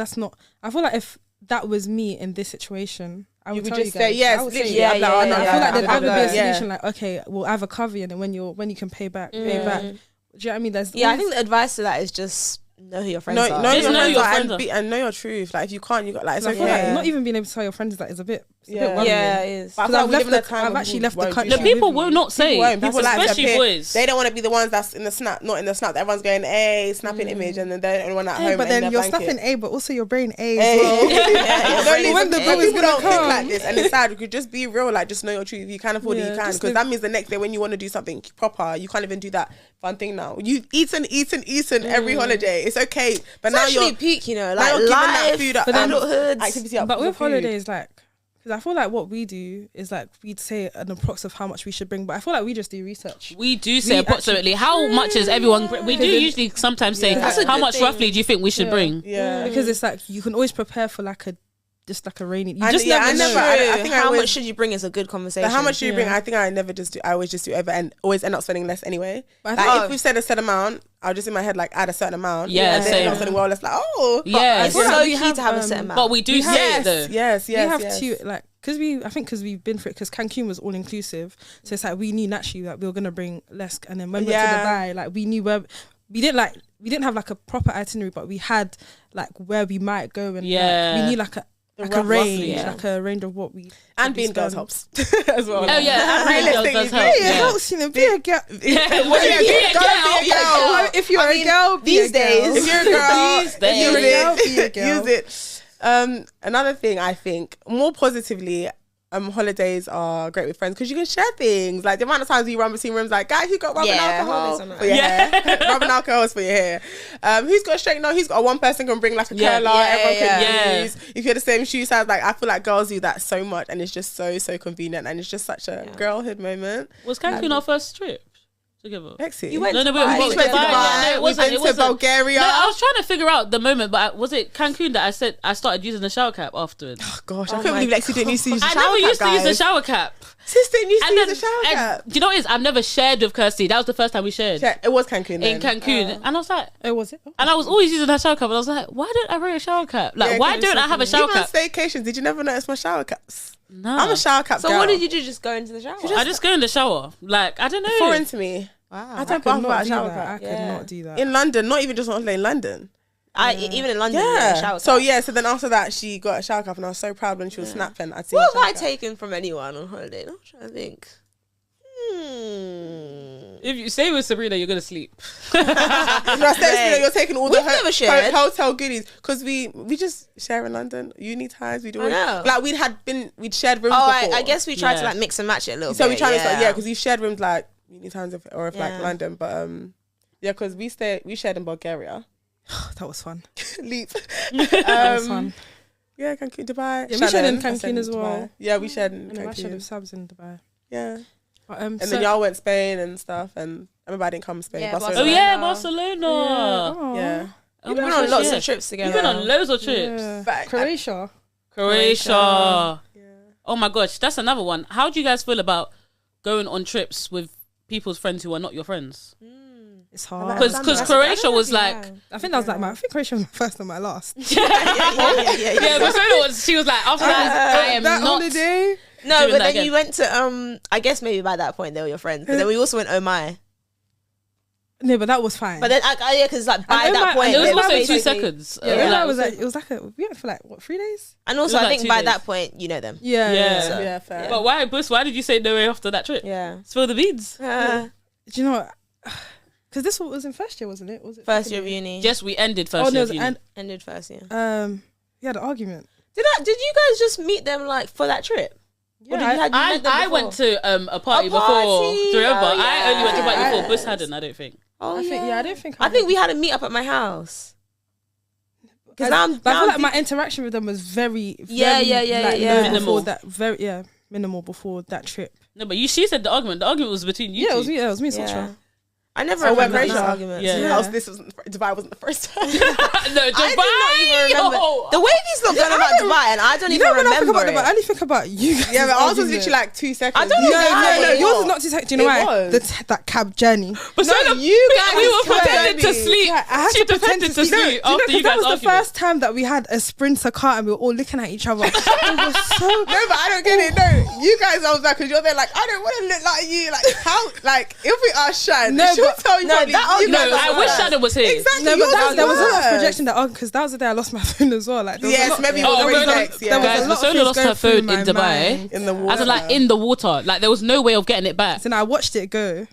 if that was me in this situation, I would would tell just you guys. say, yes, I would literally, say, yeah, I'm like, yeah, oh, And no, I feel like there'd I either be a don't know. solution like, okay, we'll either cover you and then when you can pay back. Do you know what I mean? There's yeah, I always- think the advice to that is just know who your friends No, are. know Just your know friends your are friends are. and know your truth. Like if you can't, you got like it's I feel okay. like not even being able to tell your friends that is a bit. It's a Yeah. bit worrying. Yeah, it is. But I Because feel like I've we live left in a the- time I've when actually people left the won't country. do The that. people will not say, People like to especially appear- boys. They don't want to be the ones that's in the snap, not in the snap. That everyone's going, hey, snapping image, and then they're the only one at Hey, home. but in then their you're blanket. snapping A, but also your brain A. Hey. as well. Yeah, When the bill is people gonna don't think come. like this, and it's sad. You could just be real, like just know your truth. If you can afford it, Yeah, you can, just because live- that means the next day when you want to do something proper, you can't even do that fun thing now. You eaten every holiday. It's okay, but It's now actually you're peak, now like you're giving that life, food up, adulthood. activity up. But for with food. holidays, like, because I feel like what we do is like we'd say an approx of how much we should bring, but I feel like we just do research. We do say We approximately how much is everyone. We do Because it- usually sometimes say That's a how good much thing. roughly do you think we should Yeah. bring? Yeah. Because it's like you can always prepare for like a rainy. You And just yeah, never I know. never- I think I how always- much should you bring is a good conversation. But how much do you bring? Yeah. I think I never just do. I always just do over and always end up spending less anyway. But I Like think- if we've said a set amount, I'll just in my head like add a certain amount. Yeah, and then same. I'm spending well less. Like oh, Yeah, It's feel so like we key have, to have a set amount. but we do We say have- it though. yes. we have to like because we've been through it because Cancun was all inclusive, so it's like we knew naturally that we were gonna bring less, and then when we went to Yeah. Dubai, like we knew where we didn't have like a proper itinerary, but we had like where we might go and Yeah. like, we knew like a rough- range, roughly, yeah. like a range of what we And would be being girls spending. helps as well. Oh yeah, and real girls does help. Yeah, it Yeah. helps, you know, be a girl. Yeah, what do you Yeah, mean, gotta girl? be a girl. If you're I mean, a girl, be these a girl. days- If you're a girl, These use days. You're a girl, be a it. girl. Use it. Another thing I think more positively. Holidays are great with friends because you can share things. Like the amount of times you run between rooms, like guys, who got rubbing alcohol holidays are nice. for your hair? Rubbing alcohols for your hair. Who's got a straightener? Who's got one person can bring like a Yeah. curler? Yeah, everyone can yeah. use. If you're the same shoe size, like I feel like girls do that so much, and it's just so convenient, and it's just such a girlhood moment. Was Cancun our first trip together? Lexi, You went No, to we Dubai. went we to went to Dubai. Yeah, no, it Dubai. wasn't. We've It been to wasn't. Bulgaria. No, I was trying to figure out the moment, but was it Cancun that I said I started using the shower cap afterwards? Gosh, I Oh couldn't my believe Lexi didn't used to use the I shower never cap, used to use the guys. shower cap. Sister used to And use then, a shower cap. do you know what it is? I've never shared with Kirsty. That was the first time we shared. Yeah, it was Cancun then. In Cancun. And I was like, Oh, was it? and I was always using her shower cap. And I was like, why don't I wear a shower cap? Like, Yeah, why 'cause don't I have a shower Even on cap? staycations, did you never notice my shower caps? No. I'm a shower cap So girl. what did you do? Just go into the shower? I just go in the shower. Like, I don't know. Foreign to me. Wow. I I don't could bath not without a do shower that. cap. I could Yeah. not do that. In London, not even just in London. Even in London, yeah. Shower So cap. yeah, so then after that, she got a shower cap, and I was so proud when she was snapping. I'd see What her have I shower cap. taken from anyone on holiday? I'm trying to think. If you stay with Sabrina, you're going to sleep. No, seriously, you're taking all We've the never shared. hotel goodies because we just share in London. Uni times, we do I it. know. Like we'd shared rooms Oh, before. I guess we tried to Yeah. like mix and match it a little So bit. we try to yeah, because you shared rooms like uni times or if like Yeah. London, but yeah, because we shared in Bulgaria. That was fun. Leap. That was fun. Yeah, Cancun, Dubai. Yeah, we shared in Shannon, I said Cancun as Dubai. well. Yeah, we shared in And then I shared Cancun. with Sabs in Dubai. Yeah, But, and then y'all went Spain and stuff. And I remember I didn't come to Spain. Yeah, Oh, Barcelona. yeah, Barcelona. Barcelona. Yeah. Oh We've my been on gosh, lots yeah. of trips together. You've been on loads of trips. Yeah. But Croatia. Croatia. Yeah. Oh my gosh, that's another one. How do you guys feel about going on trips with people's friends who are not your friends? It's hard. Because Croatia was like, I think that was like I think Croatia was my first and my last. yeah, Barcelona was. She was like, after that, I am that not. holiday. No, doing but that then again. you went to I guess maybe by that point they were your friends. But then we also went Oh My. No, but that was fine. But then yeah, because like by And Oh that My- point and It was Yeah, also basically- 2 seconds. yeah, Like, that was like it was like we went for like what 3 days? And also It was I like think 2 by days. that point you know them. Yeah, Yeah. So, Yeah, fair. But why, Bus? Why did you say no way after that trip? yeah. Spill the beans. Do you know? Because this one was in first year, wasn't it? Was it First year of uni. Yes, we ended Oh first no, year it was, of uni. and Ended first year. we had an argument. Did you guys just meet them like for that trip? Or did you met them I before? went to a party A before. party? Do you remember? Oh, I only went to party yeah. before. Bus hadn't. I don't think. Oh, I think I don't think I think we had a meet up at my house. Because But I feel like my interaction with them was very, Yeah, very, yeah, like, yeah. low Minimal. before that, minimal before that trip. No, but she said the argument. The argument was between you Yeah, two. it was me and Yeah. Sotra. I never Oh, remember we're these Croatia. arguments. Yeah. This wasn't Dubai wasn't the first time. No, I Dubai. did not even remember yo. the way these look going about Dubai, and I don't You even know when I think remember about it. Dubai, I only think about you. guys' Yeah, but ours was argument. literally like 2 seconds. I don't know No, why. no, yours is not too seconds. Do you know It why? was. That cab journey. But No, so you guys we were were pretending to journey. sleep. Yeah, I had She to pretend pretended to to sleep. sleep No, after you that guys was the argued. first time that we had a Sprinter car and we were all looking at each other. It was so. No, but I don't get it. No, you guys, I was like, because you're there, like, I don't want to look like you. Like, how, like, if we are Shan, No, she'll but- tell you. no, probably, that you argument No, guys was are I wish worse. Shannon was here. Exactly. No, but yours there was a lot of worse. projection that because that was the day I lost my phone as well. Like, there was a Yes, lot- maybe it Oh, was there already was- next. Yeah, Guys, a lot of Basola things lost going her through phone my in Dubai. mind. in the water. As in, like, in the water. Like, there was no way of getting it back. So now I watched it go.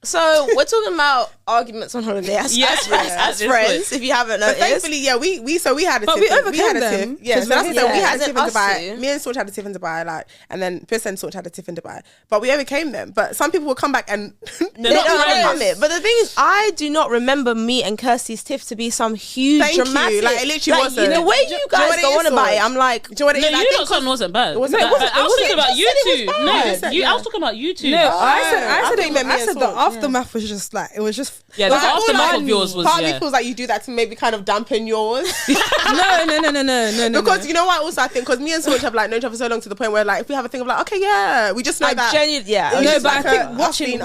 So we're talking about arguments on holiday as Yes, as at friends. this If you haven't But noticed, thankfully, yeah, we had a But tiff. we had overcame a them, tiff. Yeah, 'cause so that's we- the thing. We yeah, had a as tiff in in us Dubai. two. Me and Sorge had a tiff in Dubai, like, and then Piss and Sorge had a tiff in Dubai. But we overcame them. But some people will come back and they not don't friends. remember it. But the thing is, I do not remember me and Kirsty's tiff to be some huge Thank you. dramatic. Like, it literally wasn't. The way Do you you know guys what it go is, on about it, Sorge? I'm like, Do you know what it No, is? I you think lot's one wasn't bad. It wasn't But- bad. but I was It talking about wasn't- you it was two. bad. No, You said- you. I yeah. was talking about you two. No, I think said me and the Sorge, yeah. aftermath was just like it was just. Yeah, it the was like, aftermath funny. of yours was Part of me yeah. feels like you do that to maybe kind of dampen yours. No. Because you know what? Also, I think because me and Sorge have like known each other for so long to the point where like if we have a thing of like, okay, yeah, we just know I that. genuinely, yeah. It was No, just but like I think us being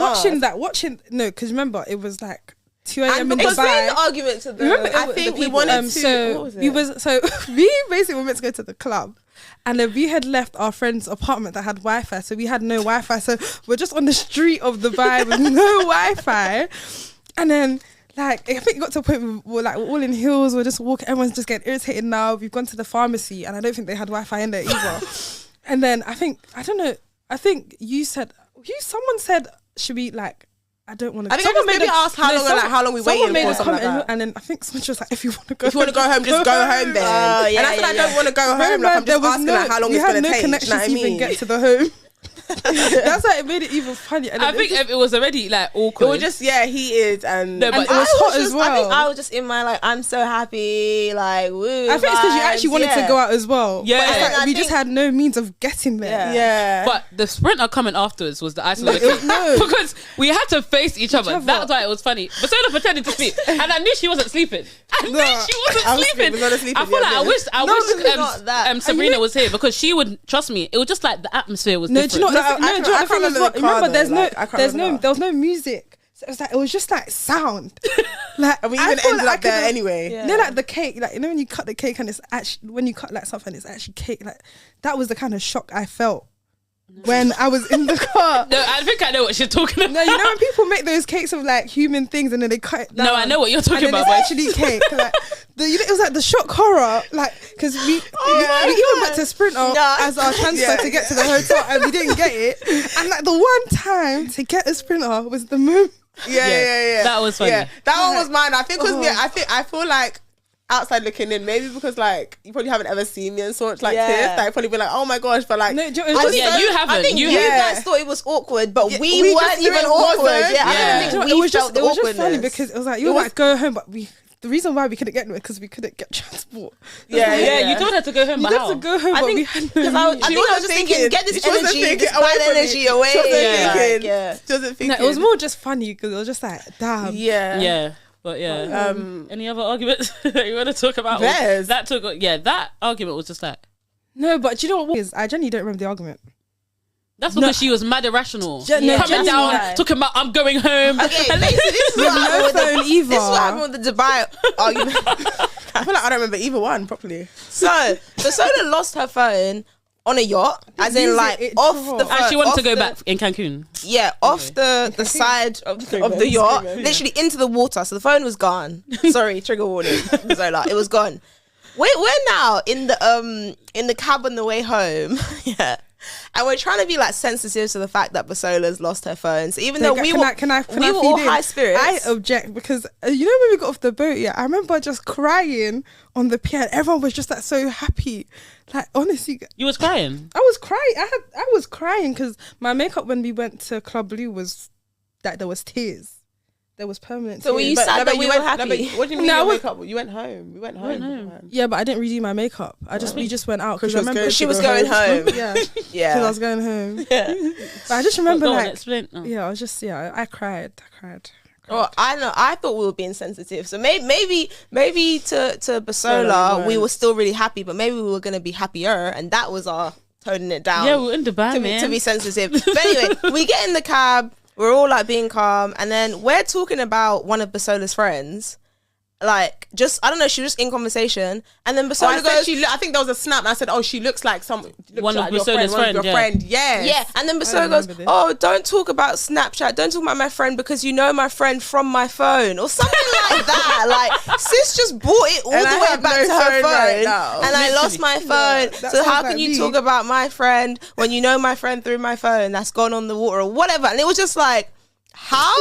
watching no, because remember it was like 2 And a.m. in because Explain Dubai. the argument to the. Remember, I think we wanted to. So what was it? we basically were meant to go to the club, and then we had left our friend's apartment that had Wi-Fi, so we had no Wi-Fi. So we're just on the street of Dubai with no Wi-Fi, and then. Like, I think it got to a point where we're all in heels, we're just walking, everyone's just getting irritated now. We've gone to the pharmacy and I don't think they had Wi-Fi in there either. And then I think someone said, should we like, I don't want to. I think I just maybe asked how long we waited Someone made for a something comment, like that. and then I think someone was like, if you want to go, If you want to go home, just go home then. Oh, yeah, and I said I yeah, don't want to go home. Like I'm just asking like, how long we it's had going to no take. connection You know what I to even mean? get to the home. That's why it made it even funny. And I then think it just- it was already like awkward. It was just heated and No, but and it was hot as I think well. I was just in my like, I'm so happy, like, woo. I think it's because you actually vibes, wanted yeah. to go out as well. Yeah. But it's And like I we just think- had no means of getting there. yeah. But the sprinter coming afterwards was the icing on the No, cake. no. Because we had to face each other. other. That's why it was funny. But Sola pretended to sleep. And I knew she wasn't sleeping. I knew No, she wasn't I was sleeping. sleeping, not sleeping, I feel yeah, like I yeah. wish it's not that. Sabrina was here because she would trust me. It was just like the atmosphere was No, different. do you know what? can't remember the car, remember, though. there's Like, I can't remember. there was no music. So it was just like sound. Like, And we I even feel ended like up there I could've- anyway. Yeah. You know, like the cake, like, you know, when you cut the cake and it's actually, when you cut like something, it's actually cake. Like, that was the kind of shock I felt when I was in the car. No, I think I know what she's talking about. No, you know when people make those cakes of like human things and then they cut it down. No, I know what you're talking and then about. it's actually cake. Like, it was like the shock horror, like because we even went to Sprinter as our transfer to get to the hotel and we didn't get it. And like the one time to get a Sprinter was the moment. Yeah. That was funny. Yeah, that one was mine. I think because I feel like outside looking in, maybe because like you probably haven't ever seen me in so much like this, like probably be like, oh my gosh, but like No, it was I just- think- Yeah, you haven't. I think You you haven't. guys thought it was awkward, but Yeah, we we weren't just even knew it awkward. wasn't. Yeah, I Yeah. don't think it we was felt just the it was just awkwardness. funny because it was like you were like go home, but the reason why we couldn't get there because we couldn't get transport. Yeah, you told her to go home, You but had how? to go home, I but think we had because no. I think I was just thinking, get this she wasn't energy, thinking this away bad from energy it. away. She wasn't Yeah. thinking. Yeah. She wasn't No, thinking. it was more just funny because it was just like damn. Yeah, but yeah. Any other arguments that you want to talk about? Theirs. That argument was just like, No, but do you know what is? I genuinely don't remember the argument. that's because she was mad irrational. no, Coming genuinely. down, talking about I'm going home. Okay, basically, this is what happened with phone either. This is what happened with the Dubai argument. I feel like I don't remember either one properly. So Sola lost her phone on a yacht, as in Use like it off dropped. the phone. And she wanted to off go the- back in Cancun. Yeah, off the side of the yacht, literally into the water. So the phone was gone. Sorry, trigger warning, Zola. It was gone. We're now in the cab on the way home. Yeah. And we're trying to be like sensitive to the fact that Basola's lost her phone. So even though we were all feed in? high spirits. I object because you know when we got off the boat, I remember just crying on the pier. Everyone was just like so happy. Like honestly, You was crying. I was crying. I was crying because my makeup when we went to Club Blue was that there was tears. There was permanent. So were tears. you sad that we were happy? What do you mean No, I your was- makeup? You went home. We went home. beforehand. Yeah, but I didn't redo my makeup. We just went out because I remember She was going home. Yeah, because I Yeah. was going home. But I just remember Go on, like explain. Oh. I was just I cried. Well, I know. I thought we were being sensitive. So maybe to Basola, we were still really happy, but maybe we were gonna be happier, and that was our toning it down. Yeah, we're in Dubai, to man. be sensitive. But anyway, we get in the cab. We're all like being calm, and then we're talking about one of Basola's friends. Like, just I don't know. She was just in conversation, and then So I Basola goes, I think there was a snap. And I said, "Oh, she looks like someone. One of your Basola's friend. Your friend, yeah. friend. Yes. yeah, and then Basola remember goes, this. "Oh, don't talk about Snapchat. Don't talk about my friend because you know my friend from my phone or something like that." Like, sis just brought it all And the I way have back no to her phone phone, right now. and I lost my phone. that So sounds how like can you me. talk about my friend when you know my friend through my phone that's gone on the water or whatever? And it was just like, how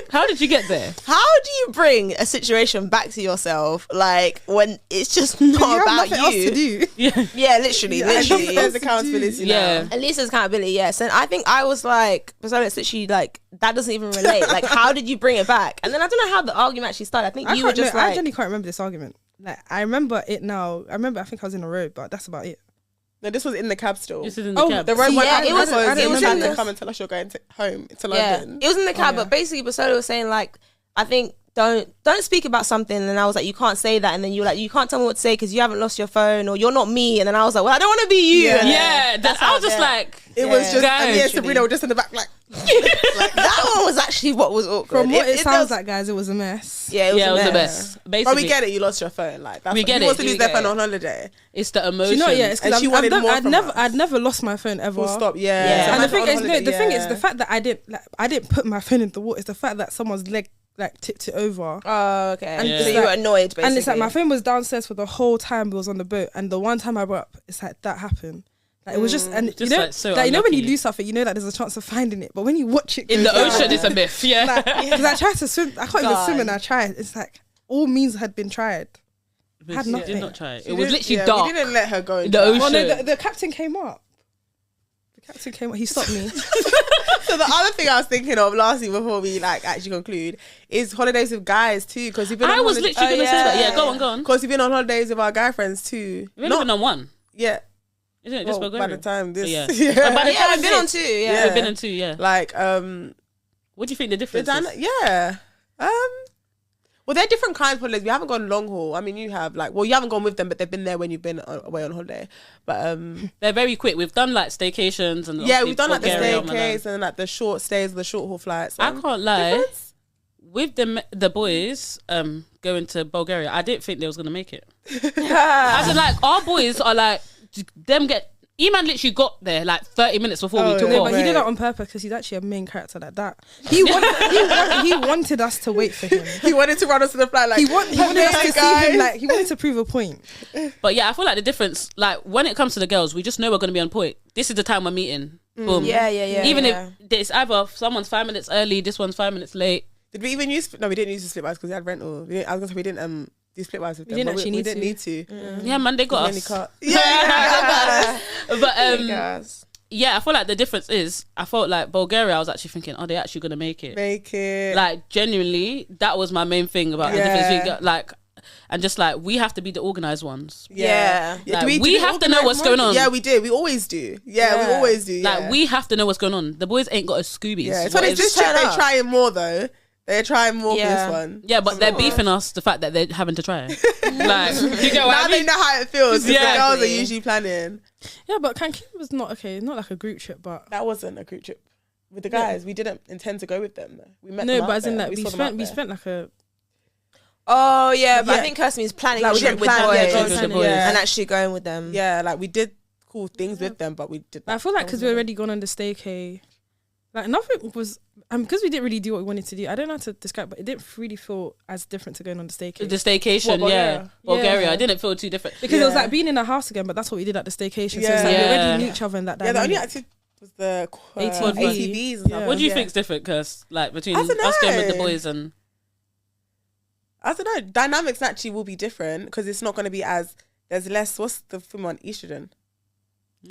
How did you get there? how do you bring a situation back to yourself like when it's just not You have about nothing else to you? do. Yeah, literally. There's accountability Yeah. now. At least there's accountability, yes. And I think I was like, Basola's literally like, that doesn't even relate. Like, how did you bring it back? And then I don't know how the argument actually started. I think you were just I like, genuinely can't remember this argument. Like I remember it now. I think I was in a road, but that's about it. No, this was in the cab still. This is in the Oh, cab. The road See, went yeah, up it was- because it was you had in to the- come and tell us you're going home to yeah. London. It was in the cab, yeah. but basically Basola was saying like, I think don't speak about something. And I was like, you can't say that. And then you were like, you can't tell me what to say because you haven't lost your phone or you're not me. And then I was like, well, I don't want to be you. Yeah. And Yeah, That's I how- was just yeah. like, It was just, Guys. and yeah, Sabrina was just in the back, like, that one was actually what was awkward. From what it there sounds was- like, guys, it was a mess. Yeah, it was, yeah, it was the mess. best. but Basically, we get it, you lost your phone. Like, that's We what, get who wants it. to lose We their get phone it. on holiday? it's the Do emotion. you know? Yeah, it's And because she wanted more I'd from never, us. I'd never lost my phone ever. Full stop, Yeah. yeah. And the So thing on is, no, holiday, the thing is yeah. the fact that I didn't put my phone in the water. It's the fact that someone's leg like tipped it over. Oh, okay. And Yeah. So it's you were like- annoyed, basically. And it's like my phone was downstairs for the whole time we was on the boat, and the one time I brought up, it's like that happened. Like it was just, and Just you know, like so you know when you unlucky. lose something, you know that there's a chance of finding it, but when you watch it in go the down, ocean, it's a myth. Yeah. because I tried to swim, I can't even swim, and God. I tried. It's like all means had been tried. had She nothing. did not try it. She It was didn't- literally yeah, dark. We didn't let her go In the into that. ocean. Well, no, the captain came up. The captain came up. He stopped me. So the other thing I was thinking of lastly before we like actually conclude is holidays with guys too, because we've been. I was literally going to say that. Yeah, go on, go on. Because we've been on holidays with our guy friends too. We've only been on one. Yeah. Isn't it just Well, by the time this, Yeah. yeah. But by the Yeah, time we've been on two. Yeah. We've been on two, yeah. like What do you think the the difference is? yeah. Well, they're different kinds of holidays. We haven't gone long haul. I mean, you have you haven't gone with them, but they've been there when you've been away on holiday. But they're very quick. We've done like staycations and we've done like the Bulgaria, staycays and like the short stays, the short haul flights. I can't lie. With the boys going to Bulgaria, I didn't think they was gonna make it. As in, like, our boys are like E-Man literally got there like 30 minutes before we took No, off. but he did that on purpose because he's actually a main character like that. He wanted us to wait for him. He wanted to run us to the flight. Like He wanted us to see him. Like he wanted to prove a point. But yeah, I feel like the difference, like when it comes to the girls, we just know we're gonna be on point. This is the time we're meeting. Boom. Yeah. Even if it's either someone's 5 minutes early, this one's 5 minutes late. Did we even use? No, we didn't use the split bars because we had rental. I was gonna say we didn't do split bars with them. We didn't need to. Yeah, man, they got us. Yeah. But yeah, I feel like the difference is, I felt like Bulgaria, I was actually thinking, are they actually gonna make it? Like genuinely, that was my main thing about the difference. We got like, and just like we have to be the organized ones. Yeah. Like, we have to know what's going on. Yeah, we do. We always do. Yeah, we always do. Yeah. Like we have to know what's going on. The boys ain't got a Scoobies. Yeah, it's funny. This trip they're trying more though. They're trying more for this one. Yeah, but they're beefing us the fact that they're having to try it. Like, you get what now I mean? they know how it feels. Yeah. The girls are usually planning. Yeah, but Cancun was not like a group trip, but That wasn't a group trip with the guys. We didn't intend to go with them. We met no, them but out as in there. like we saw them out spent there. like a Oh yeah, but Yeah. I think Kirsten's planning Like, a we trip didn't with plan- boys, yeah, trip with the boys. and actually going with them. Yeah, like we did cool things with them, but we did. I feel like because we already gone on the staycay, like nothing was. Because we didn't really do what we wanted to do. I don't know how to describe, but it didn't really feel as different to going on the staycay. The staycation, What, yeah. Bulgaria? Bulgaria. Yeah. I didn't feel too different. Because it was like being in a house again, but that's what we did at the staycation. So it's like we Yeah. already knew each other in that Yeah, the only dynamic. activity was the ATV. ATVs and stuff. Yeah. What do you Yeah. think's different, Kirst? Like between I us don't going with the know. boys and I don't know. Dynamics naturally will be different because it's not going to be as there's less. What's the film on estrogen?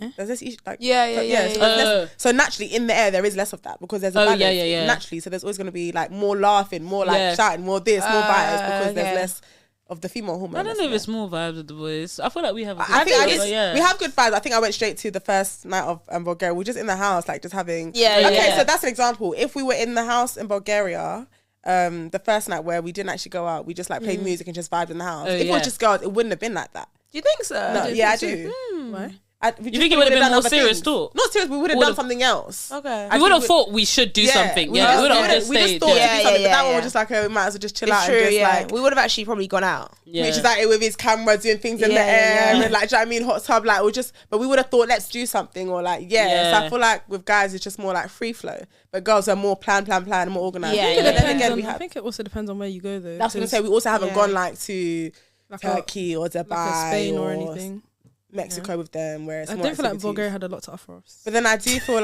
Eh? There's less like Yeah. so, there's less- so naturally in the air there is less of that because there's a Oh, balance yeah. naturally. So there's always going to be like more laughing, more like Yeah. shouting, more this, more bites because okay. there's less of the female hormone. I don't know if that's it's more vibes with the boys. I feel like we have. A good I think vibe, but yeah. we have good vibes. I think I went straight to the first night of Bulgaria. We were just in the house, like just having. Yeah, Okay, yeah. so that's an example. If we were in the house in Bulgaria, the first night where we didn't actually go out, we just like played music and just vibed in the house. Oh, If it yeah. was just girls, it wouldn't have been like that. Do you think so? No, yeah, I do. Why? You think it would have been more serious talk? Not serious. We would have done something else. Okay. We would have thought we should do something. Yeah, we would have just we just stayed. thought Yeah. to do something, but that one yeah. was just like, we might as well just chill It's out true. and just Yeah, like. we would have actually probably gone out. Yeah. Which is like with his camera doing things in the Yeah, air yeah. and like, do you know what I mean, hot tub, like, but we would have thought let's do something or like, Yeah. So I feel like with guys it's just more like free flow, but girls are more plan, more organized. Yeah, But yeah. then again, we I have. think it also depends on where you go though. That's what I'm 'cause saying. We also haven't Yeah. gone like to like Turkey or Dubai like a Spain or or anything. Mexico with them, where it's I more don't feel like activities. Bulgaria had a lot to offer us. But then I do feel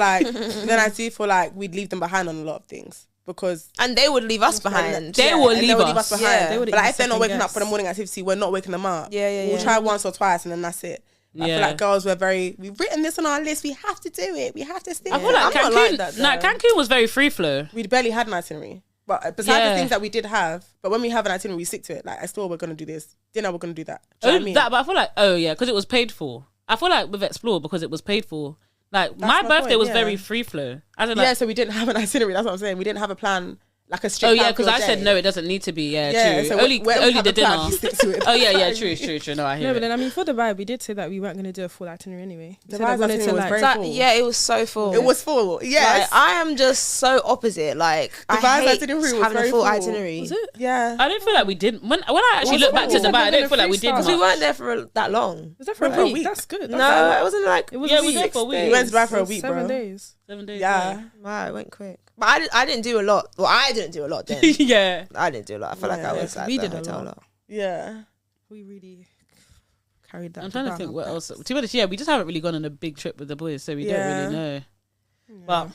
like we'd leave them behind on a lot of things because. And they would leave us behind. They will and leave us. behind. Yeah. They would But like, even if they're not second waking up guess. for the morning activity, we're not waking them up. Yeah. We'll try once or twice and then that's it. I feel like girls were we've written this on our list. We have to do it. We have to stick. I feel like I'm not Cancun. like that, Nah, though. Cancun was very free flow. We barely had an itinerary. But besides Yeah. the things that we did have, but when we have an itinerary, we stick to it. Like, I still we're going to do this. Dinner, we're going to do that. Do you know what I mean? That, but I feel like because it was paid for. I feel like with Explore because it was paid for. Like my my birthday point, was yeah. very free flow. I don't know. Yeah, so we didn't have an itinerary. That's what I'm saying. We didn't have a plan, like a strict Oh yeah, plan because for I a said day. no, it doesn't need to be. Yeah, Yeah, true. so only when we only have the a plan, dinner. we stick to it. Oh yeah, true. No, I hear No, but it. then I mean for the vibe, we did say that we weren't going to do a full itinerary anyway. We The said I vibe wanted itinerary to was like very That- full. yeah, it was so full. It was full. Yes. Like, I am just so opposite. Like The I vibes hate itinerary was having a very full full. itinerary. Was it? Yeah. I don't feel like we didn't. When I actually look back to full. Dubai, I don't feel like we Freestyle. did Because we much. weren't there for that long. Was that for For a a week? week. That's good. No, it wasn't like It was Yeah, a we week. were there for a week. We went to Dubai for a It was week, 7 bro. days. 7 days. Yeah. wow, it went quick. But I didn't do a lot. Well, I didn't do a lot then. Yeah. I didn't do a lot. I feel like I Yeah, was at we the did a hotel lot. Yeah. We really carried that. I'm trying to down think our what backs. else. To be honest, yeah, we just haven't really gone on a big trip with the boys, so we don't Yeah. really know. But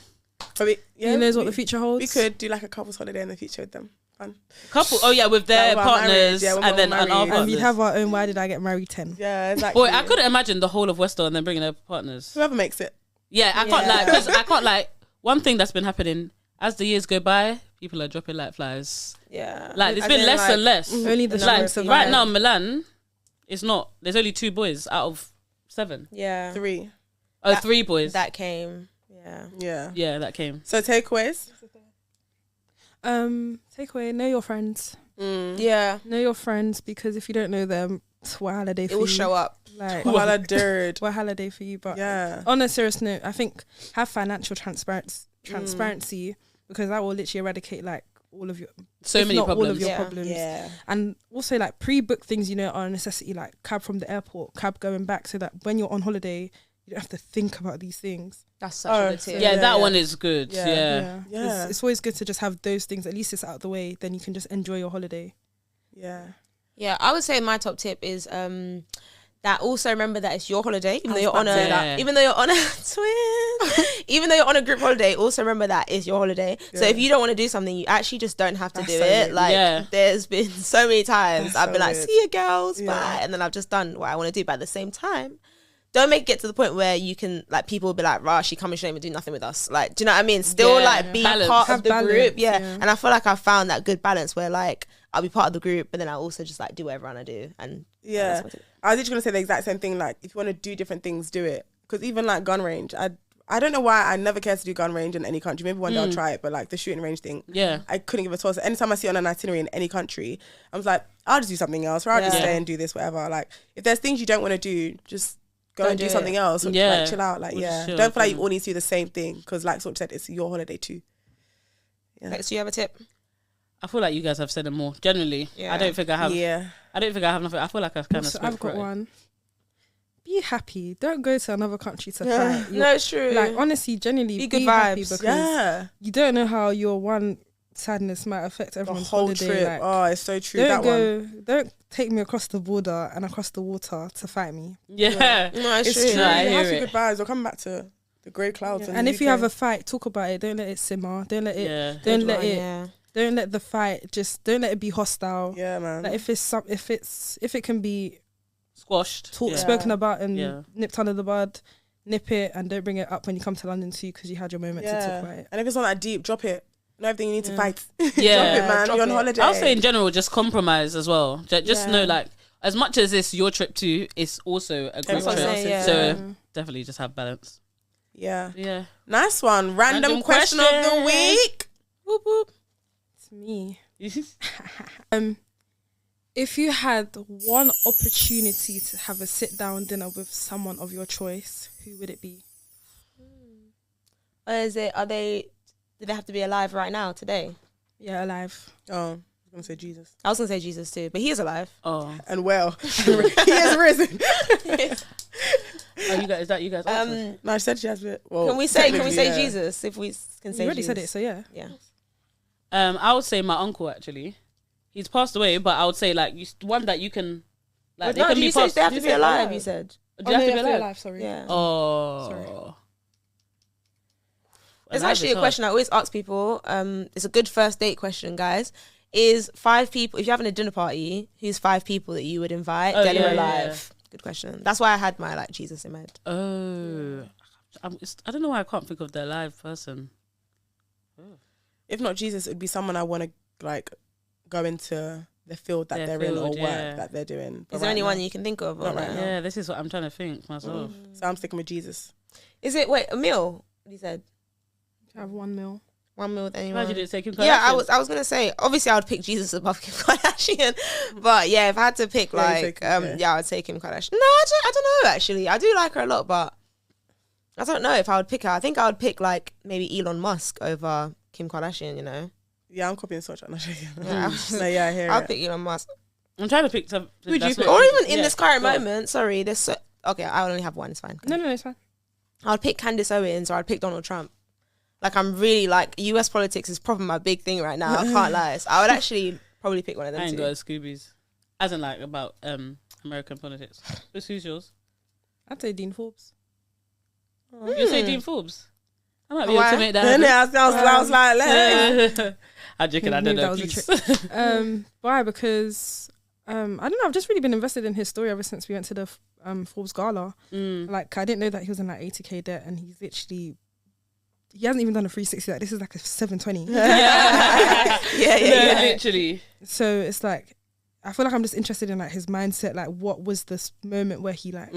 But we, Who knows what the future holds? We could do like a couple's holiday in the future with them. Fun. couple, oh yeah, with their Like, when we're partners married, yeah, when and we're then and our married. And partners. we'd have our own. Why did I get married 10? Yeah, exactly. Boy, I couldn't imagine the whole of Westall and then bringing their partners. Whoever makes it. Yeah, I can't lie, because I can't like. One thing that's been happening as the years go by, people are dropping like flies. Yeah. Like it's As been in, less like, and less. Only the Like strong right survive. now, Milan, it's not. There's only 2 boys out of 7. Yeah. 3. Oh, 3 boys. That came. Yeah. Yeah. Yeah, that came. So takeaways. Takeaway: know your friends. Yeah, Know your friends, because if you don't know them, what holiday for it you? will show up. Like, What a dirt. what holiday for you? But Yeah. on a serious note, I think have financial transparency because that will literally eradicate like all of your So if many not problems. all of your Yeah. problems. Yeah. And also like pre-book things, you know, are a necessity, like cab from the airport, cab going back, so that when you're on holiday, you don't have to think about these things. That's such a good tip. Yeah, Yeah, that yeah. one is good. Yeah. Yeah. Yeah. It's always good to just have those things. At least it's out of the way. Then you can just enjoy your holiday. Yeah. Yeah, I would say my top tip is that also remember that it's your holiday, even though you're on Yeah. even though you're on a twin, even though you're on a group holiday. Also remember that it's your holiday. So Yeah. if you don't want to do something, you actually just don't have to That's do so it. weird. Like Yeah. there's been so many times That's I've so been like, weird. "See you, girls, Yeah. bye," and then I've just done what I want to do. But at the same time, don't make it get to the point where you can like people will be like, "Rah, she come and she don't even do nothing with us." Like, do you know what I mean? Still Yeah. like be Balance. part Have of the balance, group, yeah. yeah. And I feel like I've found that good balance where like I'll be part of the group, but then I also just like do whatever I want to do. And Yeah. that's what I do. I was just gonna say the exact same thing. Like, if you want to do different things, do it. Because even like gun range, I don't know why I never cared to do gun range in any country. Maybe one day I'll try it, but like the shooting range thing, Yeah. I couldn't give a toss. Anytime I see it on an itinerary in any country, I was like, I'll just do something else, or I'll just Yeah. stay and do this, whatever. Like, if there's things you don't want to do, just go Don't and do do something it. else. Or Yeah. like, chill out. Like, Or just yeah, chill, don't feel like you yeah. all need to do the same thing. Because, like Sort said, it's your holiday too. Yeah. Lex, do you have a tip? I feel like you guys have said them more. Generally, Yeah. I don't think I have. Yeah. I don't think I have nothing. I feel like I've kind of. So I've got one. Be happy. Don't go to another country to fight. You're- No, it's true. Like honestly, genuinely, Be be, good happy vibes. because Yeah. you don't know how your one sadness might affect The everyone's whole holiday. trip. Like, Oh, it's so true. don't That one. go. Don't take me across the border and across the water to fight me. Yeah. no, it's, It's true. true. No, I You hear have some it. good vibes. We'll come back to the grey clouds. And if you have a fight, talk about it. Don't let it simmer. Don't let it. Yeah. Don't Good let one, it. yeah. Don't let the fight. Just don't let it be hostile. Yeah, man. Like if it can be Squashed. talk, Yeah. spoken about and Yeah. nipped under the bud, nip it and don't bring it up when you come to London too, because you had your moment to talk about it. And if it's not that deep, drop it. Not everything you need to Yeah. fight. Yeah. Drop it, man. Drop You're on it. holiday. I'll say in general, just compromise as well. Just Yeah. know, like, as much as it's your trip too, it's also a group Everyone trip. else's, yeah. So definitely just have balance. Yeah. Yeah. Nice one. Random Random question of the question. week. Whoop, whoop. It's me. If you had one opportunity to have a sit down dinner with someone of your choice, who would it be? Or is it? Do they have to be alive right now today? Yeah, alive. Oh, I was going to say Jesus. I was gonna say Jesus too, but he is alive. Oh. And well, he is risen. Oh, you guys, is that you guys? answers? No, I said she has it. Well, Can we say technically, yeah. Jesus if we can say You already Jesus? said it, so yeah. Yeah. I would say my uncle actually. He's passed away, but I would say like one that you can, like, they no, can did be you say passed. they have to you be said alive? alive. You said. Do you have to be alive? Sorry. Yeah. Oh. Sorry. It's Alive actually is a hard. question I always ask people. It's a good first date question, guys. Is 5 people, if you're having a dinner party, who's 5 people that you would invite, Oh, dead or yeah, alive? Good question. That's why I had my like Jesus in my head. Oh. I don't know why I can't think of the live person. If not Jesus, it would be someone I want to like go into the field that Their they're in or field, work yeah. that they're doing. But Is there right anyone now- you can think of? or Not right no? now. Yeah, this is what I'm trying to think myself. So I'm sticking with Jesus. Is it wait a meal? What you said Have 1 meal. 1 meal with Glad anyone? you didn't say Kim Yeah, Kardashian. I was gonna say obviously I would pick Jesus above Kim Kardashian, but yeah, if I had to pick Yeah, you like take Kim, yeah. yeah, I would say Kim Kardashian. No, I don't know actually. I do like her a lot, but I don't know if I would pick her. I think I would pick like maybe Elon Musk over Kim Kardashian. You know, Yeah, I'm copying such. I'm not sure. Yeah. No, yeah, I hear I'll it. pick Elon Musk, I'm trying to pick some. Who'd you that's pick? what- or even in yeah, this current go on. moment. Sorry, this okay. I only have one. It's fine. No, it's fine. I would pick Candace Owens or I'd pick Donald Trump. Like I'm really like US politics is probably my big thing right now. I can't lie. So I would actually probably pick one of them I ain't two. got Scoobies. As in like about American politics. Who's yours? I'd say Dean Forbes. You say Dean Forbes. I might be able Why? to make that Then happen. I was like, hey. I'm joking, I Knew don't that know, was a please. Why? Because I don't know. I've just really been invested in his story ever since we went to the Forbes Gala. Like I didn't know that he was in like 80k debt, and he's literally he hasn't even done a 360. Like this is like a 720. yeah. Literally. So it's like I feel like I'm just interested in like his mindset. Like what was this moment where he like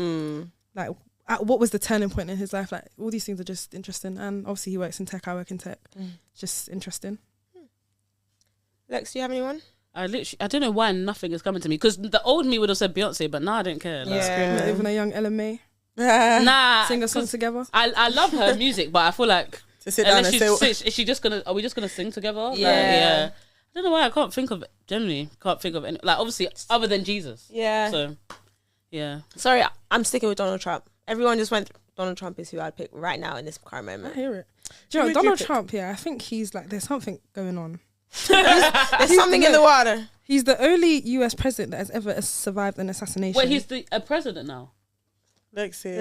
what was the turning point in his life? Like all these things are just interesting. And obviously he works in tech. I work in tech. Just interesting. Lex, do you have anyone? I don't know why nothing is coming to me, because the old me would have said Beyonce, but now I don't care. Like, Not even a young Ella May. nah, Sing a song together. I love her music, but I feel like To sit down and say, is she just gonna? Are we just gonna sing together? Yeah. Like, yeah. I don't know why I can't think of any. Like, obviously other than Jesus. Yeah. So yeah. Sorry, I'm sticking with Donald Trump. Everyone just went. Donald Trump is who I'd pick right now in this current I moment. hear it. Do you know, Donald Trump, I think he's like, there's something going on. There's something in the water. He's the only US president that has ever survived an assassination. Wait, he's a president now. Lexi,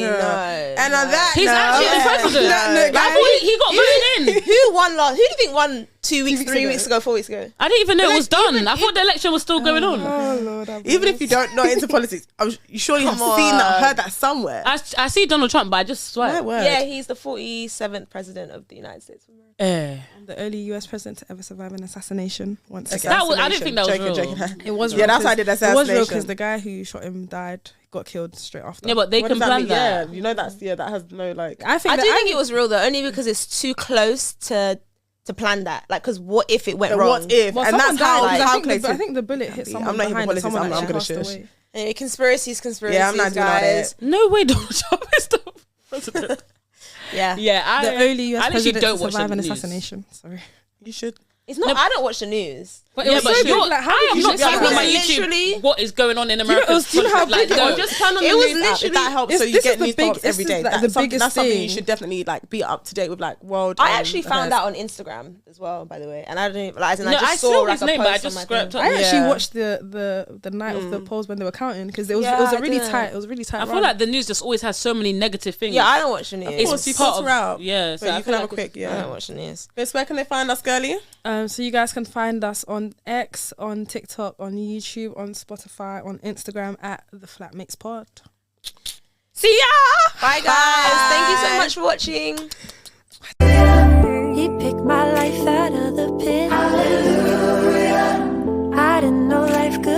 No. no. And on that, He's actually the president. No, I thought he got voted in. Who won last? Who do you think won 2 weeks, 3 weeks ago, 4 weeks ago? I didn't even know it was done. I thought the election was still going on. Oh Lord, even if you don't know into politics, you surely have seen that, heard that somewhere. I see Donald Trump, but I just swear. My word. Yeah, he's the 47th president of the United States of America. the only US president to ever survive an assassination once again. That was, I didn't think that was real. It was Yeah, real that's why I did It was assassination. real because the guy who shot him died, got killed straight after. Yeah, but they What can does plan mean? that. Yeah, you know that has no like. I think I do think it was real though, only because it's too close to plan that. Like, because what if it went wrong? What if? Well, and someone that's how died, 'cause calculated. I think the bullet hit someone I'm not even behind and politics, someone I'm actually gonna passed shush. away. Conspiracies, Yeah, I'm not doing all guys. that. No way, Donald Trump is the president. Yeah. Yeah, The only US I literally president don't to watch survive the an news. assassination. Sorry. You should. It's not. I don't watch the news. But Yeah, but big, you're, like, how I did am you not miss typing that? on my It was YouTube literally- what is going on in America. do you know how big it no, was? just Turn on It the was news app, literally- that helps. So you this get is the news big- topics every this is day. like That's the something, biggest that's something you thing. should definitely like be up to date with, like world. I actually found affairs. out on Instagram as well, by the way, and I didn't realize. And No, I just I saw saw like his a name, but I post just on my scrapped thing. up. I actually Yeah. watched the night of the polls when they were counting because it was Yeah, a I really did. tight. It was really tight. I feel run. like the news just always has so many negative things. Yeah, I don't watch the news. It's course, you part filter of out. Yeah, so But I you feel can have a like quick. I don't Yeah. watch the news. Miss, where can they find us, girlie? So you guys can find us on X, on TikTok, on YouTube, on Spotify, on Instagram at the Flatmates Pod. See ya. Bye guys. Thank you so much for watching. He picked my life out of the pit.